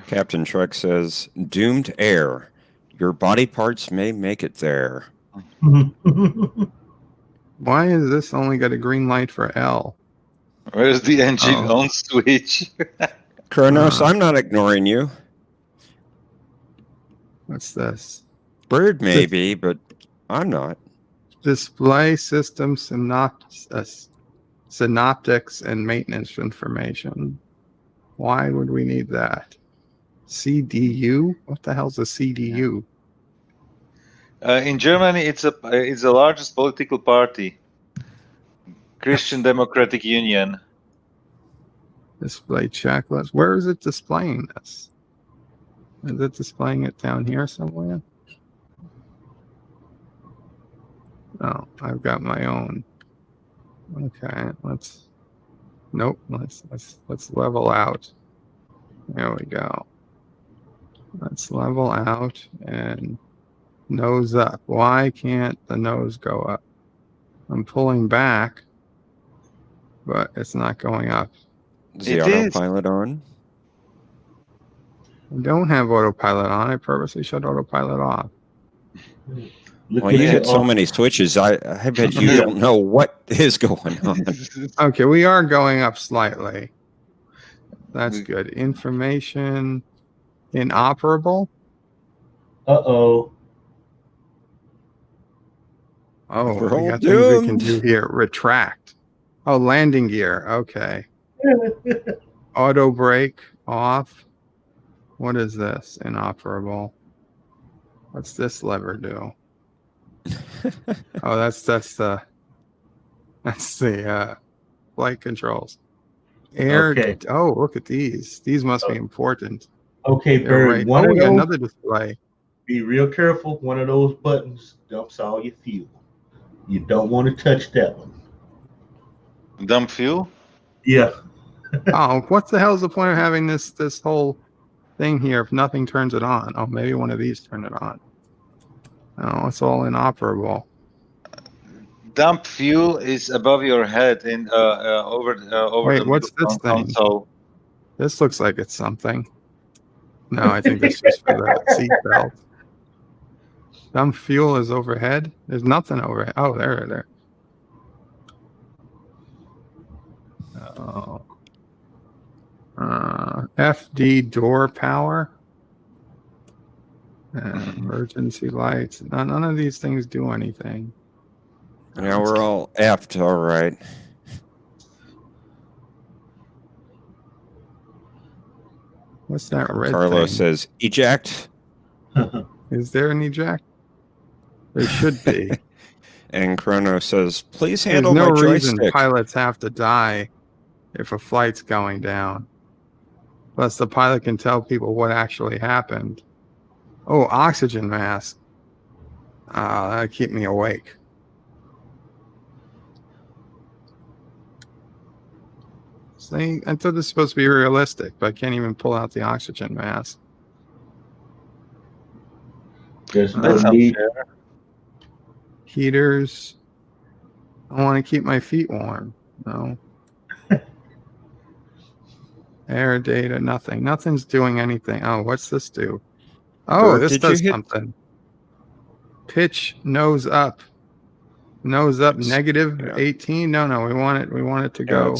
Captain Truck says, doomed air. Your body parts may make it there. Why is this only got a green light for L? Where's the engine on switch? Kronos, I'm not ignoring you. What's this? Bird maybe, but I'm not. Display system synoptics and maintenance information. Why would we need that? CDU? What the hell's a CDU? In Germany, it's the largest political party, Christian Democratic Union. Display checklist. Where is it displaying this? Is it displaying it down here somewhere? Oh, I've got my own. Okay, let's level out. There we go. Let's level out and nose up. Why can't the nose go up? I'm pulling back, but it's not going up. Is the autopilot on? I don't have autopilot on. I purposely shut autopilot off. Well, you hit so many switches. I bet you don't know what is going on. Okay, we are going up slightly. That's good. Information inoperable. Uh-oh. Oh, we got things we can do here. Retract. Oh, landing gear. Okay. Auto brake off. What is this? Inoperable. What's this lever do? Oh, that's the flight controls. Air. Okay. Oh, look at these. These must be important. Okay, They're Bird. right. One Oh, of we got those, another display. be real careful. One of those buttons dumps all your fuel. You don't want to touch that one. Dump fuel? Yeah. Oh, what the hell is the point of having this whole thing here if nothing turns it on? Oh, maybe one of these turn it on. Oh, it's all inoperable. Dump fuel is above your head in over Wait, the what's this thing? console. This looks like it's something. No, I think this is for the seat belt. Dump fuel is overhead. There's nothing overhead. Oh, there. Oh. FD door power. Emergency lights. None of these things do anything. Yeah, we're all effed, all right. What's that red Carlos thing? says, eject. Is there an eject? There should be. And Chrono says, please There's handle no my reason joystick. pilots have to die if a flight's going down. Plus, the pilot can tell people what actually happened. Oh, oxygen mask. That'll keep me awake. See, I thought this was supposed to be realistic, but I can't even pull out the oxygen mask. There's no That's need. unfair. Heaters. I want to keep my feet warm. No. Air data, nothing. Nothing's doing anything. Oh, what's this do? Oh, Bird, this did you does hit? something. Pitch nose up. Nose up It's- negative yeah. 18. No, we want it to Yeah, go.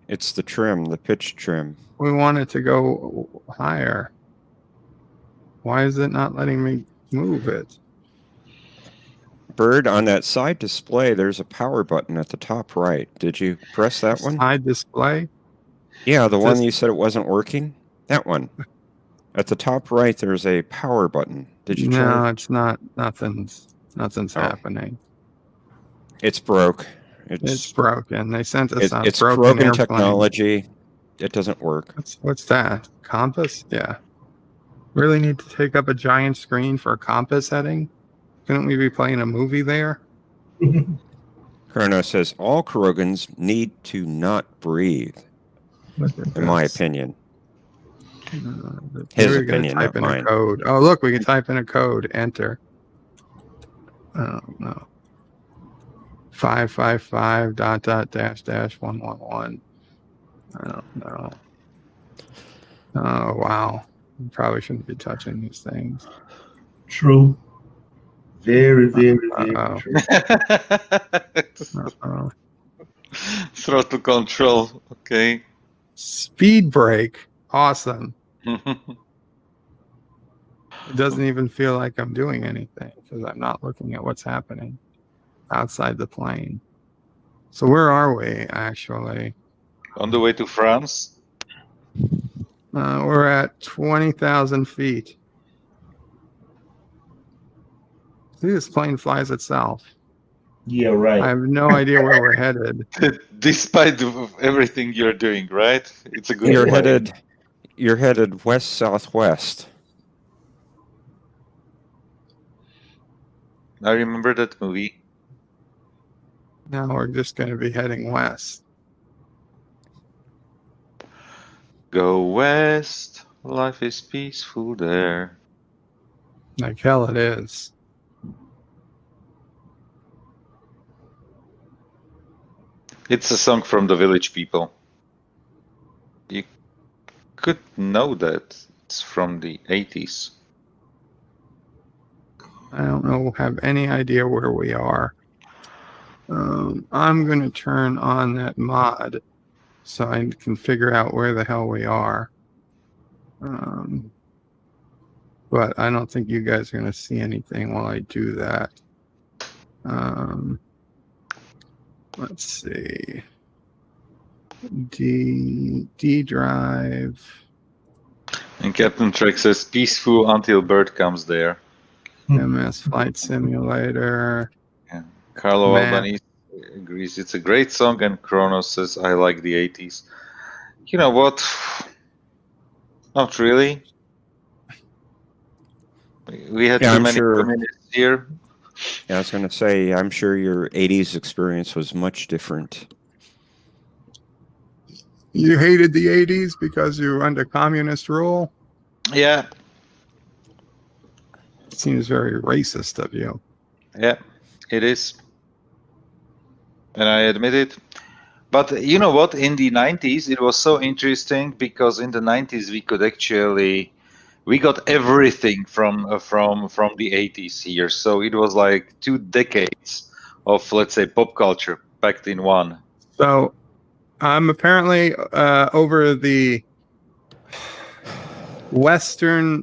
it's the trim, the pitch trim. We want it to go higher. Why is it not letting me move it? Bird, on that side display, there's a power button at the top right. Did you press that one? Side display? Yeah, the one This- you said it wasn't working. That one. At the top right, there's a power button. Did you No, try? it's not. Nothing's Oh. happening. It's broke. It's broken. They sent us a It's broken broken airplane. technology. It doesn't work. What's that? Compass? Yeah. Really need to take up a giant screen for a compass heading? Couldn't we be playing a movie there? Chrono says all Krogans need to not breathe, Look at in my this. opinion. Here His we're gonna opinion, type not in mine. a code. Oh, look, we can type in a code. Enter. Oh no. 555 ... dash 111. I don't know. Oh wow. You probably shouldn't be touching these things. True. Very, very, very Uh-oh. true. Uh-oh. Throttle control. Okay. Speed brake. Awesome. It doesn't even feel like I'm doing anything because I'm not looking at what's happening outside the plane. So where are we actually? On the way to France. We're at 20,000 feet. See, this plane flies itself. Yeah, I right. have no idea where we're headed. Despite of everything you're doing, right? It's a good You're plane. headed west southwest. I remember that movie. Now we're just going to be heading west. Go west. Life is peaceful there. Like hell it is. It's a song from the Village People. You could know that it's from the 80s. I don't know, have any idea where we are. I'm going to turn on that mod so I can figure out where the hell we are. But I don't think you guys are going to see anything while I do that. Let's see. D drive. And Captain Trek says peaceful until Bird comes there. MS Flight Simulator. Yeah. Carlo Man. Albanese agrees it's a great song, and Kronos says I like the 80s. You know what? Not really. We had Yeah, too I'm many sure. communists here. Yeah, I was going to say, I'm sure your 80s experience was much different. You hated the 80s because you were under communist rule? Yeah, Seems very racist of you. yeah, it is. And I admit it. But you know what? In the 90s, it was so interesting because in the 90s we could actually we got everything from the 80s here. So it was like 2 decades of, let's say, pop culture packed in one. So I'm apparently over the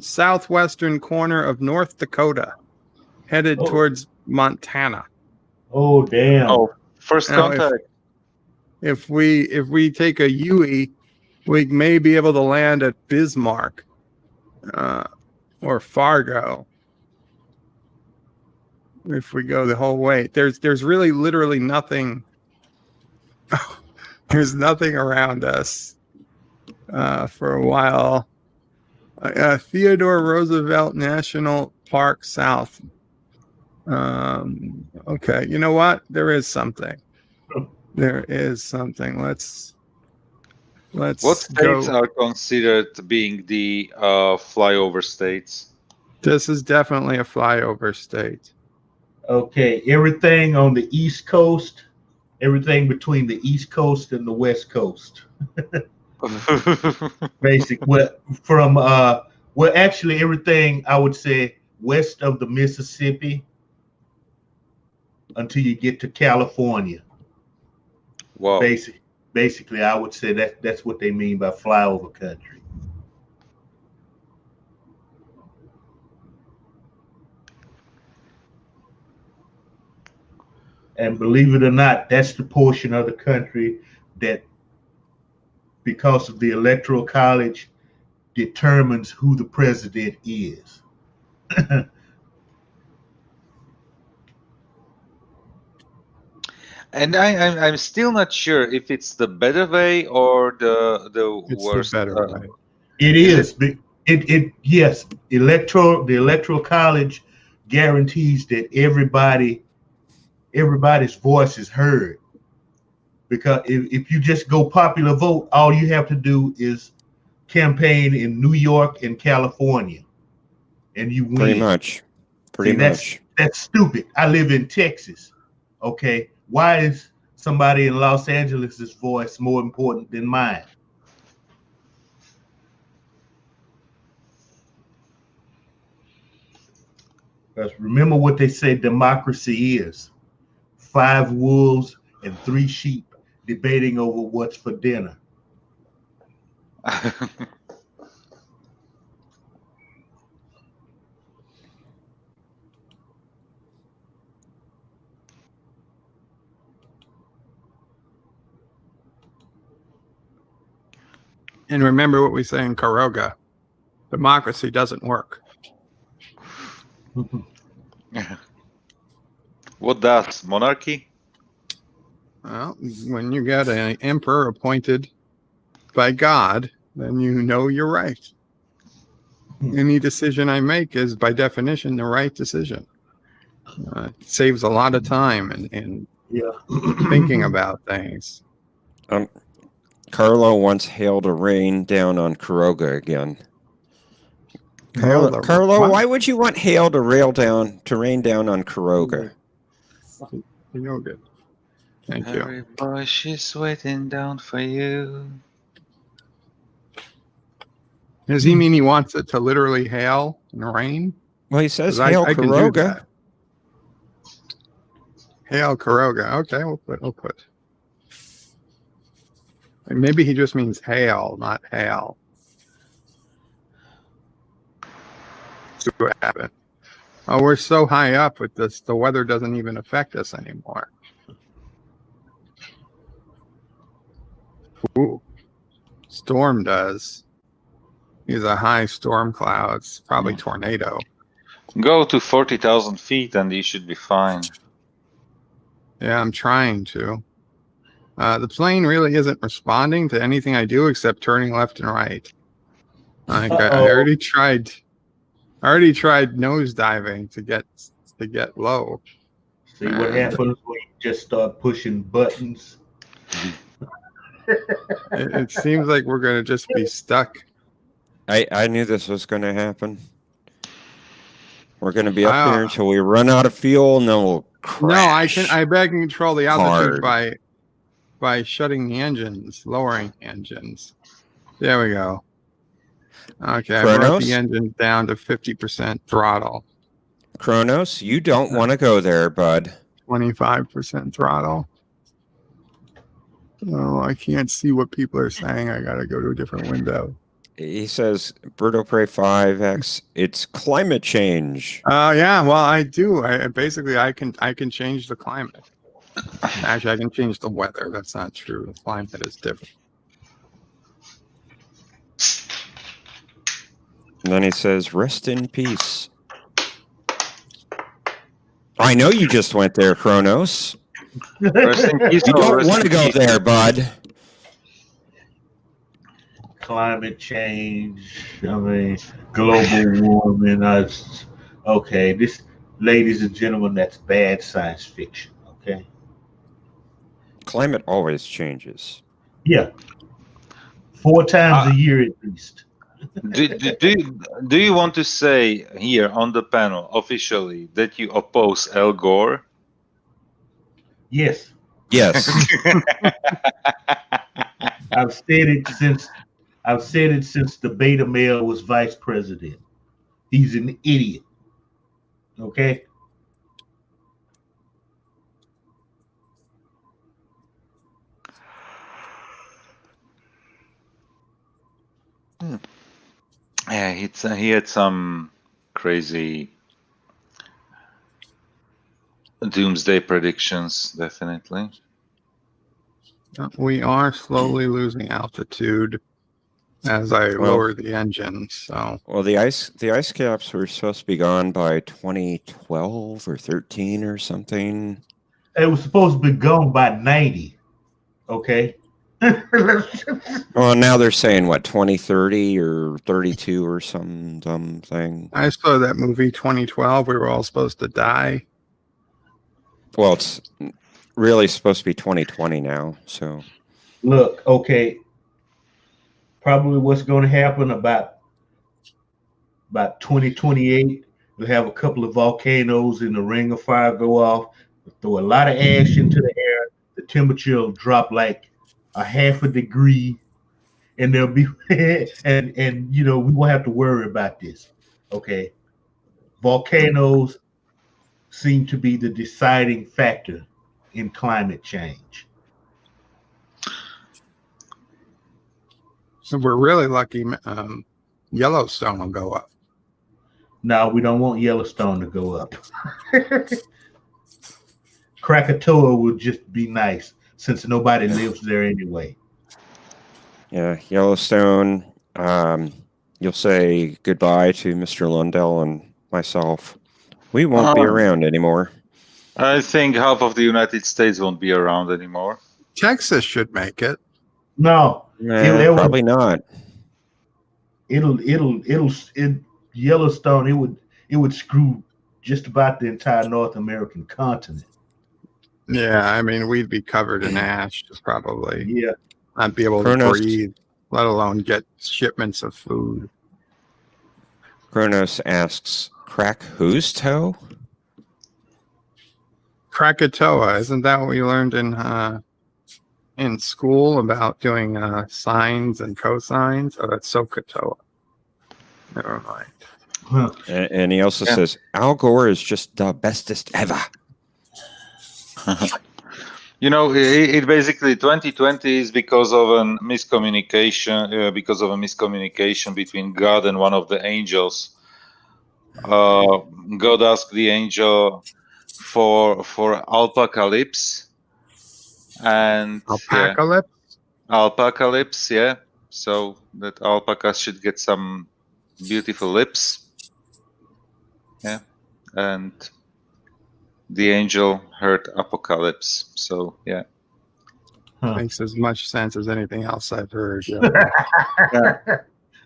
southwestern corner of North Dakota, headed Oh. towards Montana. Oh, damn. Oh, first Now, contact. If we take a Huey, we may be able to land at Bismarck or Fargo. If we go the whole way, there's really literally nothing. There's nothing around us for a while. Theodore Roosevelt National Park South. Okay, you know what? There is something. There is something. Let's Let's What states go. are considered being the flyover states? This is definitely a flyover state. Okay, everything on the East Coast, everything between the East Coast and the West Coast. Basic. Well, from well, actually, everything I would say west of the Mississippi until you get to California. Wow. Basically, I would say that's what they mean by flyover country. And believe it or not, that's the portion of the country that, because of the Electoral College, determines who the president is. And I'm still not sure if it's the better way or the It's worst. the better way. It is. It yes. The Electoral College guarantees that everybody's voice is heard. Because if you just go popular vote, all you have to do is campaign in New York and California, and you win. Pretty much. That's stupid. I live in Texas. Okay, why is somebody in Los Angeles' voice more important than mine? Because remember what they say democracy is: 5 wolves and 3 sheep debating over what's for dinner. And remember what we say in Karoga. Democracy doesn't work. What does monarchy? Well, when you get an emperor appointed by God, then you know you're right. Any decision I make is by definition the right decision. It saves a lot of time and thinking about things. Carlo once hailed a rain down on Karoga again. Carlo, why would you want hail to rain down on Karoga? You know good. Thank you. Every bush is waiting down for you. Does he mean he wants it to literally hail and rain? Well, he says hail Karoga. Hail Karoga. Okay, we'll put. And maybe he just means hail, not hail. See what happened. Oh, we're so high up with this, the weather doesn't even affect us anymore. Ooh. Storm does. These are high storm clouds, probably tornado. Go to 40,000 feet and you should be fine. Yeah, I'm trying to. The plane really isn't responding to anything I do except turning left and right. I already tried nose diving to get low. See what happens when you just start pushing buttons. It seems like we're gonna just be stuck. I knew this was going to happen. We're going to be up here until we run out of fuel, and then we'll crash. No, I can control the altitude by shutting the engines, lowering engines. There we go. Okay, I brought the engine down to 50% throttle. Kronos, you don't want to go there, bud. 25% throttle. Oh, I can't see what people are saying. I gotta go to a different window. He says, Birdo Prey 5X, it's climate change. Yeah, well, I do. I can change the climate. Actually, I can change the weather. That's not true. The climate is different. And then he says, rest in peace. I know you just went there, Kronos. Rest in peace. You don't want to go there, bud. Climate change, global warming. Okay, this, ladies and gentlemen, that's bad science fiction. Okay. Climate always changes. Yeah. 4 times a year at least. Do you want to say here on the panel officially that you oppose Al Gore? Yes. Yes. I've said it since the beta male was vice president. He's an idiot. Okay? Yeah, he had some crazy doomsday predictions, definitely. We are slowly losing altitude as I lower the engine. So, well, the ice caps were supposed to be gone by 2012 or 13 or something. It was supposed to be gone by 90. Okay. Well, now they're saying what 2030 or 32 or some dumb thing. I saw that movie 2012. We were all supposed to die. Well, it's really supposed to be 2020 now. So, look, okay. Probably what's going to happen about 2028, we'll have a couple of volcanoes in the ring of fire go off, throw a lot of ash into the air, the temperature will drop like a half a degree, and there'll be and you know, we won't have to worry about this. Okay. Volcanoes seem to be the deciding factor in climate change. So we're really lucky. Yellowstone will go up. No, we don't want Yellowstone to go up. Krakatoa would just be nice since nobody lives there anyway. Yeah, Yellowstone. You'll say goodbye to Mr. Lundell and myself. We won't be around anymore. I think half of the United States won't be around anymore. Texas should make it. No, probably not. Yellowstone, it would screw just about the entire North American continent. Yeah, I mean, we'd be covered in ash, probably. Yeah. Not be able to breathe, let alone get shipments of food. Kronos asks, crack whose toe? Krakatoa, isn't that what we learned in school about doing sines and cosines? Oh, that's SOHCAHTOA. Never mind. Huh. And he also says, Al Gore is just the bestest ever. You know, it basically 2020 is because of a miscommunication, between God and one of the angels. God asked the angel for alpacalypse and alpacalypse, yeah. So that alpacas should get some beautiful lips, yeah, and the angel heard apocalypse. So yeah, makes as much sense as anything else I've heard. Yeah.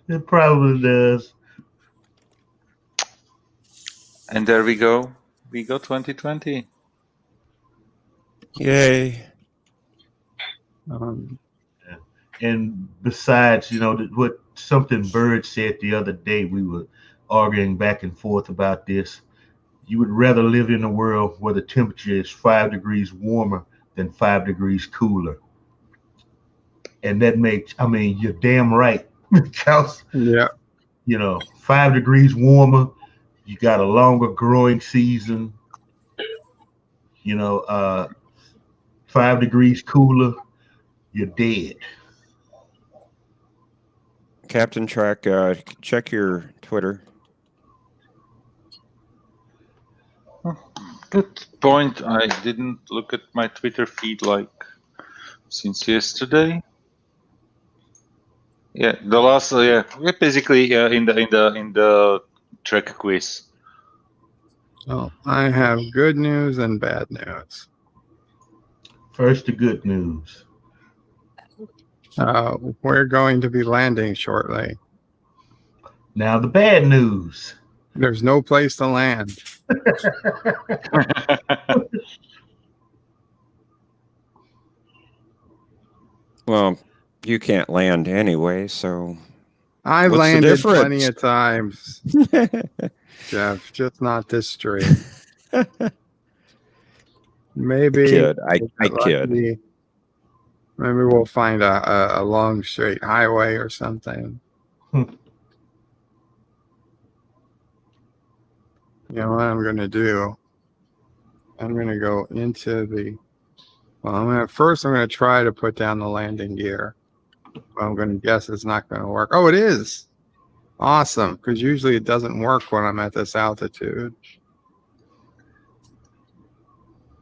It probably does. And there we go. We got 2020. Yay. And besides, you know, what something Bird said the other day, we were arguing back and forth about this. You would rather live in a world where the temperature is 5 degrees warmer than 5 degrees cooler. And that makes, I mean, you're damn right. Because, yeah, you know, 5 degrees warmer, you got a longer growing season. You know, 5 degrees cooler, you're dead. Captain Track, check your Twitter. Good point. I didn't look at my Twitter feed since yesterday. Yeah, the last basically in the Trek quiz. Well, I have good news and bad news. First, the good news. We're going to be landing shortly. Now the bad news. There's no place to land. Well, you can't land anyway, so I've what's the landed difference? plenty of times, Jeff, just not this straight. Maybe Kid, I we'll get kid. lucky. Maybe we'll find a long straight highway or something. You know what I'm going to do? I'm going to go into the. Well, I'm going to try to put down the landing gear. Well, I'm going to guess it's not going to work. Oh, it is. Awesome, because usually it doesn't work when I'm at this altitude.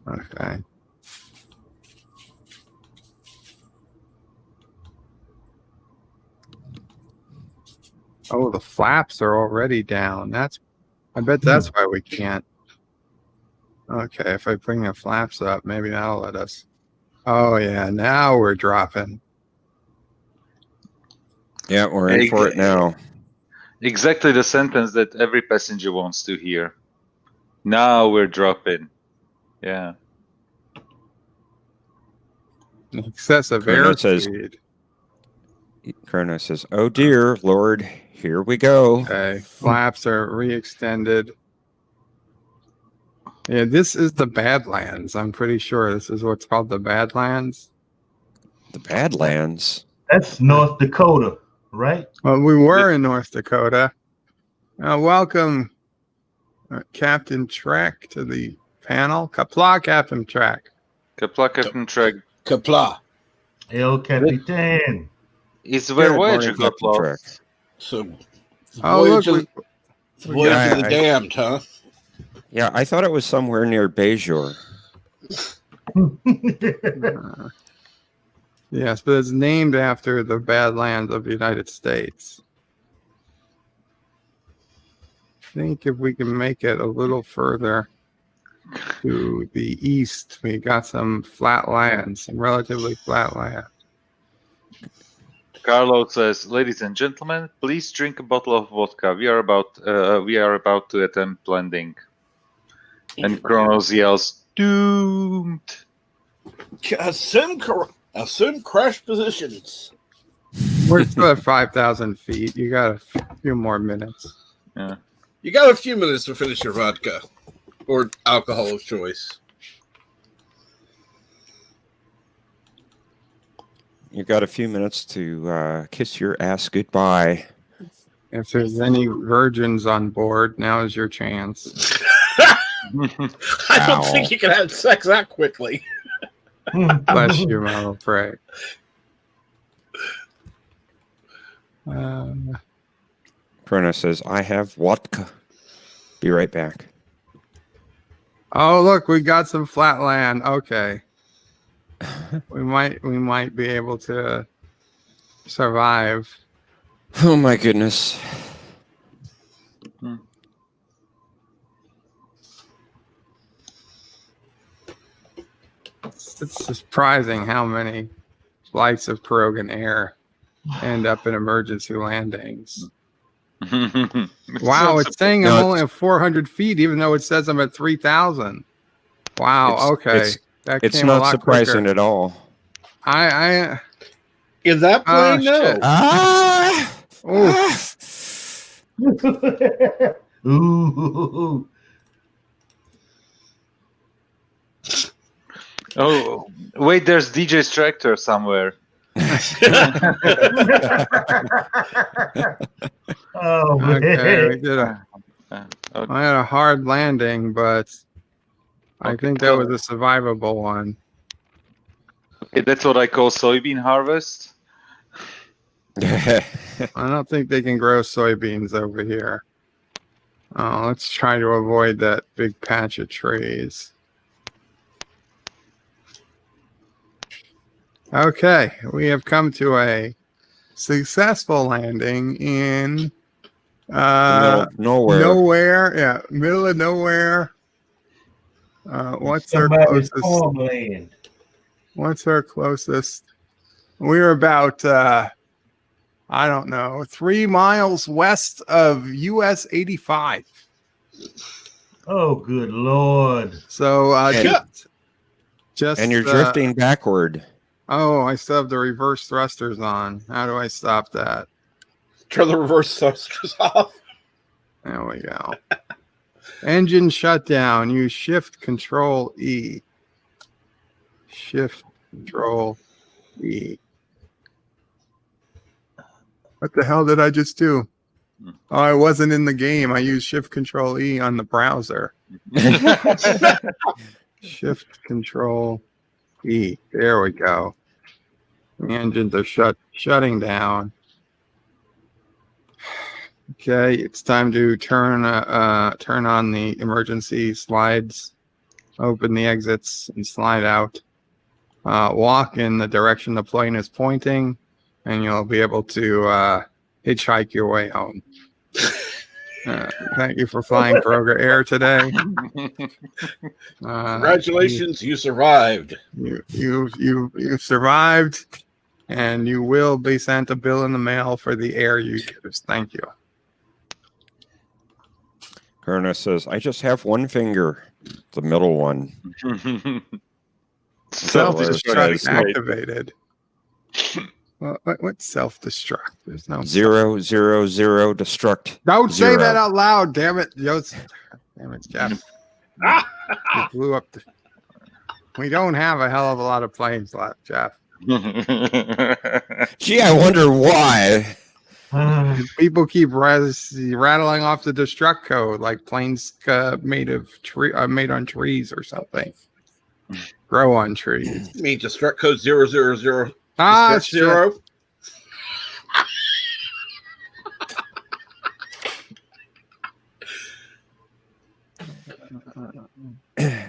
Okay. Oh, the flaps are already down. I bet that's why we can't. Okay, if I bring the flaps up, maybe that'll let us. Oh yeah, now we're dropping. Yeah, we're in for it now. Exactly the sentence that every passenger wants to hear. Now we're dropping. Yeah. Excessive airspeed. Chrono says, "Oh dear, Lord, here we go." Okay, flaps are re-extended. Yeah, this is the Badlands. I'm pretty sure this is what's called the Badlands. The Badlands? That's North Dakota, right? Well, we were in North Dakota. Welcome, Captain Trek, to the panel. Qapla, Captain Trek. Qapla, Captain Trek. Qapla. El Capitan. Where Voyager got lost. So, Voyage of the Damned, huh? Yeah, I thought it was somewhere near Bejor. Yes, but it's named after the Badlands of the United States. I think if we can make it a little further to the east, we got some flat land, some relatively flat land. Carlos says, "Ladies and gentlemen, please drink a bottle of vodka. We are about to attempt landing." And Kronos yells, "Doomed!" Assume crash positions. We're still at 5,000 feet. You got a few more minutes. Yeah. You got a few minutes to finish your vodka or alcohol of choice. You got a few minutes to kiss your ass goodbye. If there's any virgins on board, now is your chance. I don't think you can have sex that quickly. Bless you, Mama Pray. Chrono says, "I have vodka." Be right back. Oh, look, we got some flat land. Okay. we might be able to survive. Oh my goodness. It's surprising how many flights of Krogan Air end up in emergency landings. Wow, it's saying I'm only at 400 feet, even though it says I'm at 3,000. Wow, okay. It's not surprising at all. Is that plane? Ooh. Oh, wait, there's DJ's tractor somewhere. Oh, man. Okay, we did I had a hard landing, but I think that was a survivable one. Okay, that's what I call soybean harvest. I don't think they can grow soybeans over here. Oh, let's try to avoid that big patch of trees. Okay, we have come to a successful landing in the middle of nowhere. Nowhere, yeah, middle of nowhere. What's our closest? Farmland. What's our closest? We're about I don't know, 3 miles west of US 85. Oh, good Lord! So just and you're drifting backward. Oh, I still have the reverse thrusters on. How do I stop that? Turn the reverse thrusters off. There we go. Engine shutdown. Use Shift Control E. Shift Control E. What the hell did I just do? Oh, I wasn't in the game. I used Shift Control E on the browser. Shift Control E. There we go. The engines are shutting down. Okay, it's time to turn on the emergency slides. Open the exits and slide out. Walk in the direction the plane is pointing, and you'll be able to hitchhike your way home. Thank you for flying Kroger Air today. Congratulations, you survived. You survived, and you will be sent a bill in the mail for the air you used. Thank you. Kerna says, I just have one finger, the middle one. Self-destruct activated. What self-destruct? There's no 000 destruct. Don't say 0. that out loud, damn it, Joseph. Damn it, Jeff. You blew up the. We don't have a hell of a lot of planes left, Jeff. Gee, I wonder why. People keep rattling off the destruct code like planes made on trees or something. Grow on trees. You mean destruct code 000? Ah, zero.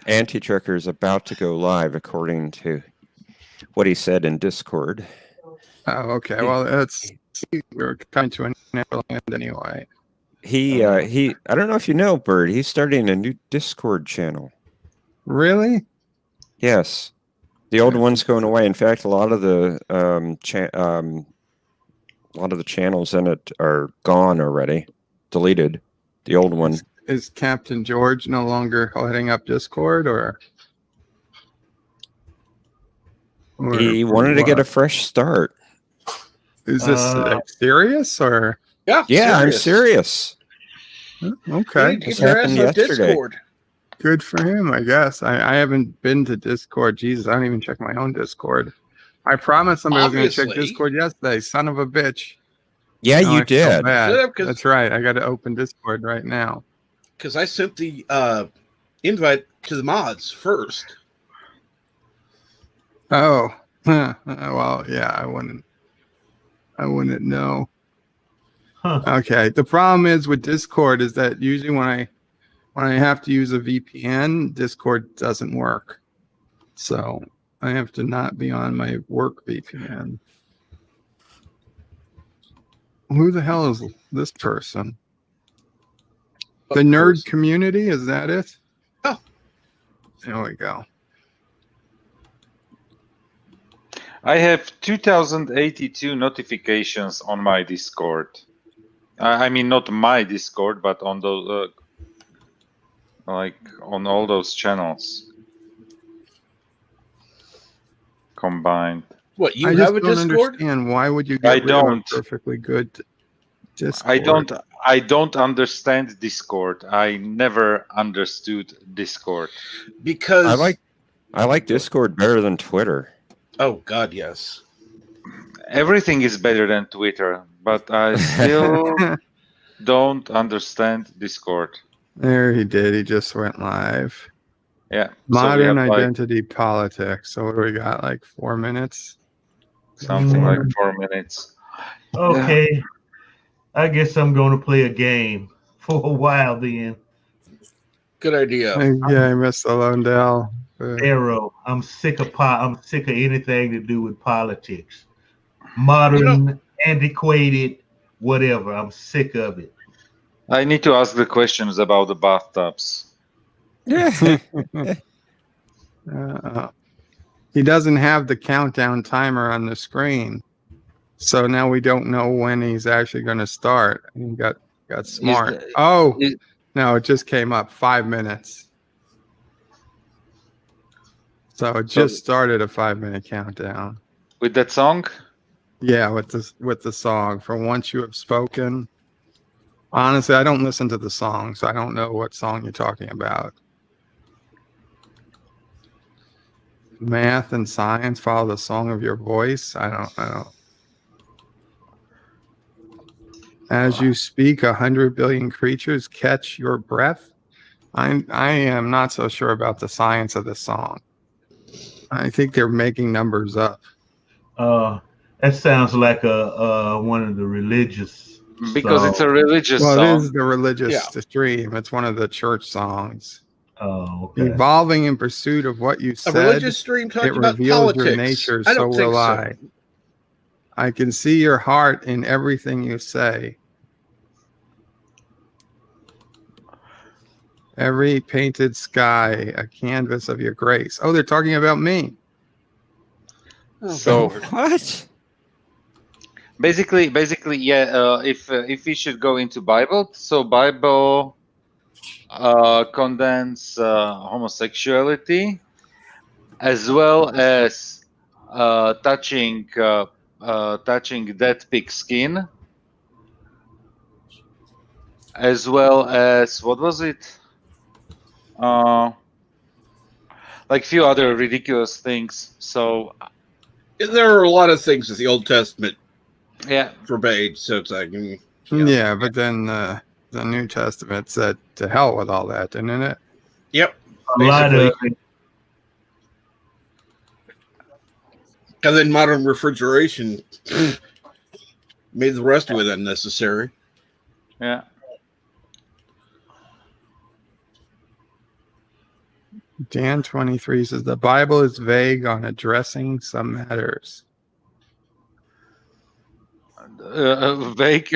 Anti-Trucker is about to go live, according to what he said in Discord. Oh, okay. Well, we're coming to an end anyway. He I don't know if you know, Bird, he's starting a new Discord channel. Really? Yes. The old one's going away. In fact, a lot of the channels in it are gone already, deleted. The old one. Is Captain George no longer heading up Discord, or he wanted to get a fresh start. Is this serious, or? Yeah, I'm serious. Okay. This happened yesterday. Discord. Good for him, I guess. I haven't been to Discord. Jesus, I don't even check my own Discord. I promised somebody was going to check Discord yesterday. Son of a bitch. Yeah, you did. That's right. I got to open Discord right now. Because I sent the invite to the mods first. Oh, well, yeah, I wouldn't know. Huh. Okay. The problem is with Discord is that usually when I have to use a VPN, Discord doesn't work. So I have to not be on my work VPN. Who the hell is this person? The nerd community? Is that it? Oh. There we go. I have 2082 notifications on my Discord. I mean, not my Discord, but on those, like on all those channels combined. What, you I have a just don't Discord? understand. Why would you get rid of a perfectly good Discord? I don't understand Discord. I never understood Discord. Because I like Discord better than Twitter. Oh God, yes. Everything is better than Twitter, but I still don't understand Discord. There he did. He just went live. Yeah. Modern identity politics. So what do we got? Like 4 minutes? Something like 4 minutes. Okay. Yeah. I guess I'm going to play a game for a while then. Good idea. Yeah, Mr. Lundell. Arrow. I'm sick of anything to do with politics. Modern, antiquated, whatever. I'm sick of it. I need to ask the questions about the bathtubs. Yeah. He doesn't have the countdown timer on the screen. So now we don't know when he's actually going to start. He got smart. No, it just came up 5 minutes. So it just started a 5-minute countdown. With that song? Yeah, with the song "For Once You Have Spoken." Honestly, I don't listen to the song, so I don't know what song you're talking about. Math and science follow the song of your voice. I don't. As you speak, 100 billion creatures catch your breath. I am not so sure about the science of the song. I think they're making numbers up. That sounds like a one of the religious. Because it's a religious Well, song. it is the religious Yeah. stream. It's one of the church songs. Oh, okay. Evolving in pursuit of what you A said. religious stream It talking about reveals your politics. nature. I So don't think will so. I. I can see your heart in everything you say. Every painted sky, a canvas of your grace. Oh, they're talking about me. So What? basically, yeah. If we should go into Bible, so Bible condemns homosexuality, as well as touching dead pig skin, as well as what was it? Like few other ridiculous things. So There are a lot of things that the Old Testament yeah, forbade. So it's like, Yeah, but then the New Testament said to hell with all that, didn't it? yep. A lot of And then modern refrigeration made the rest of it unnecessary. yeah. Dan 23 says the Bible is vague on addressing some matters. Vague.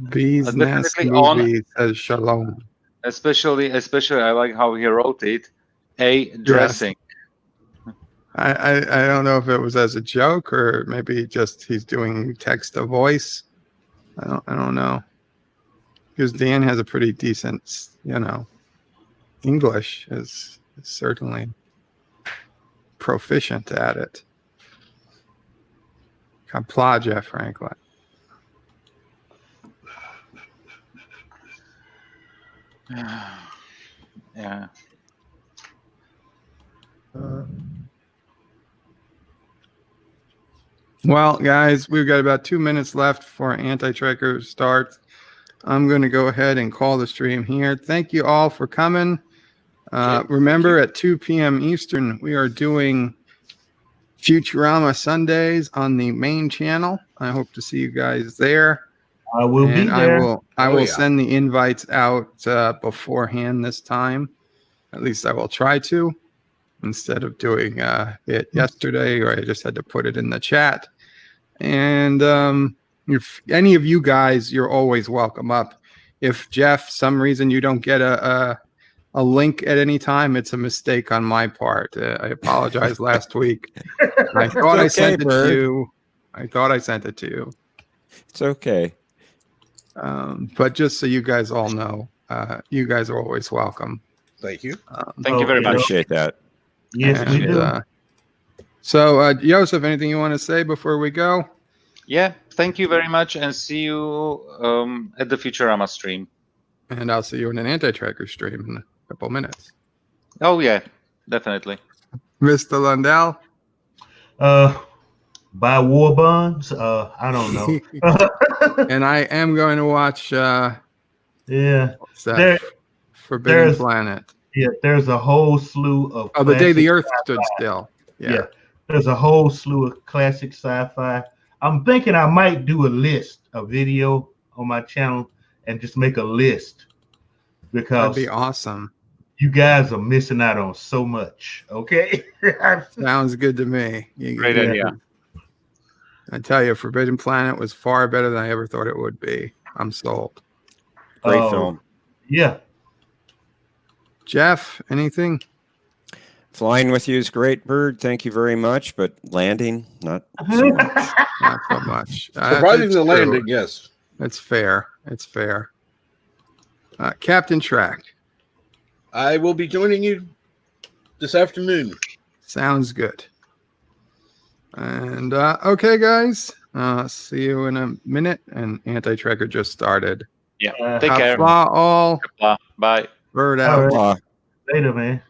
Bees Nest Definitely movie says shalom. Especially, I like how he wrote it. Dressing. I don't know if it was as a joke or maybe just he's doing text to voice. I don't know. Because Dan has a pretty decent, English is certainly proficient at it. Qapla, Jeff Franklin. Yeah. Well, guys, we've got about 2 minutes left for Anti-Tracker starts. I'm going to go ahead and call the stream here. Thank you all for coming. Remember, at 2 p.m. Eastern, we are doing Futurama Sundays on the main channel. I hope to see you guys there. I will be there. I will send the invites out beforehand this time. At least I will try to, instead of doing it yesterday, where I just had to put it in the chat. And if any of you guys, you're always welcome up. If Jeff, some reason you don't get a link at any time, it's a mistake on my part. I apologize last week. I thought I sent it to you. I thought I sent it to you. It's okay. But just so you guys all know, you guys are always welcome. Thank you. Thank you very much. Appreciate that. Yes, we do. So, Joseph, anything you want to say before we go? Yeah, thank you very much, and see you at the Futurama stream. And I'll see you in an Anti-Tracker stream in a couple minutes. Oh yeah, definitely. Mr. Lundell? Buy war bonds? I don't know. And I am going to watch Forbidden Planet. Yeah, there's a whole slew of The Day the Earth sci-fi. Stood Still. Yeah, there's a whole slew of classic sci-fi. I'm thinking I might do a video on my channel and just make a list, because That'd be awesome. you guys are missing out on so much. Okay. Sounds good to me. Great idea. I tell you, Forbidden Planet was far better than I ever thought it would be. I'm sold. Great film. Yeah. Jeff, anything? Flying with you is great, Bird. Thank you very much. But landing, not so much. Not so much. Surviving the landing, yes. It's fair. It's fair. Captain Track. I will be joining you this afternoon. Sounds good. And okay, guys. See you in a minute. And anti-tracker just started. Yeah. Take care. Qapla all. Qapla. Bye. Bird All out. right. Later, man.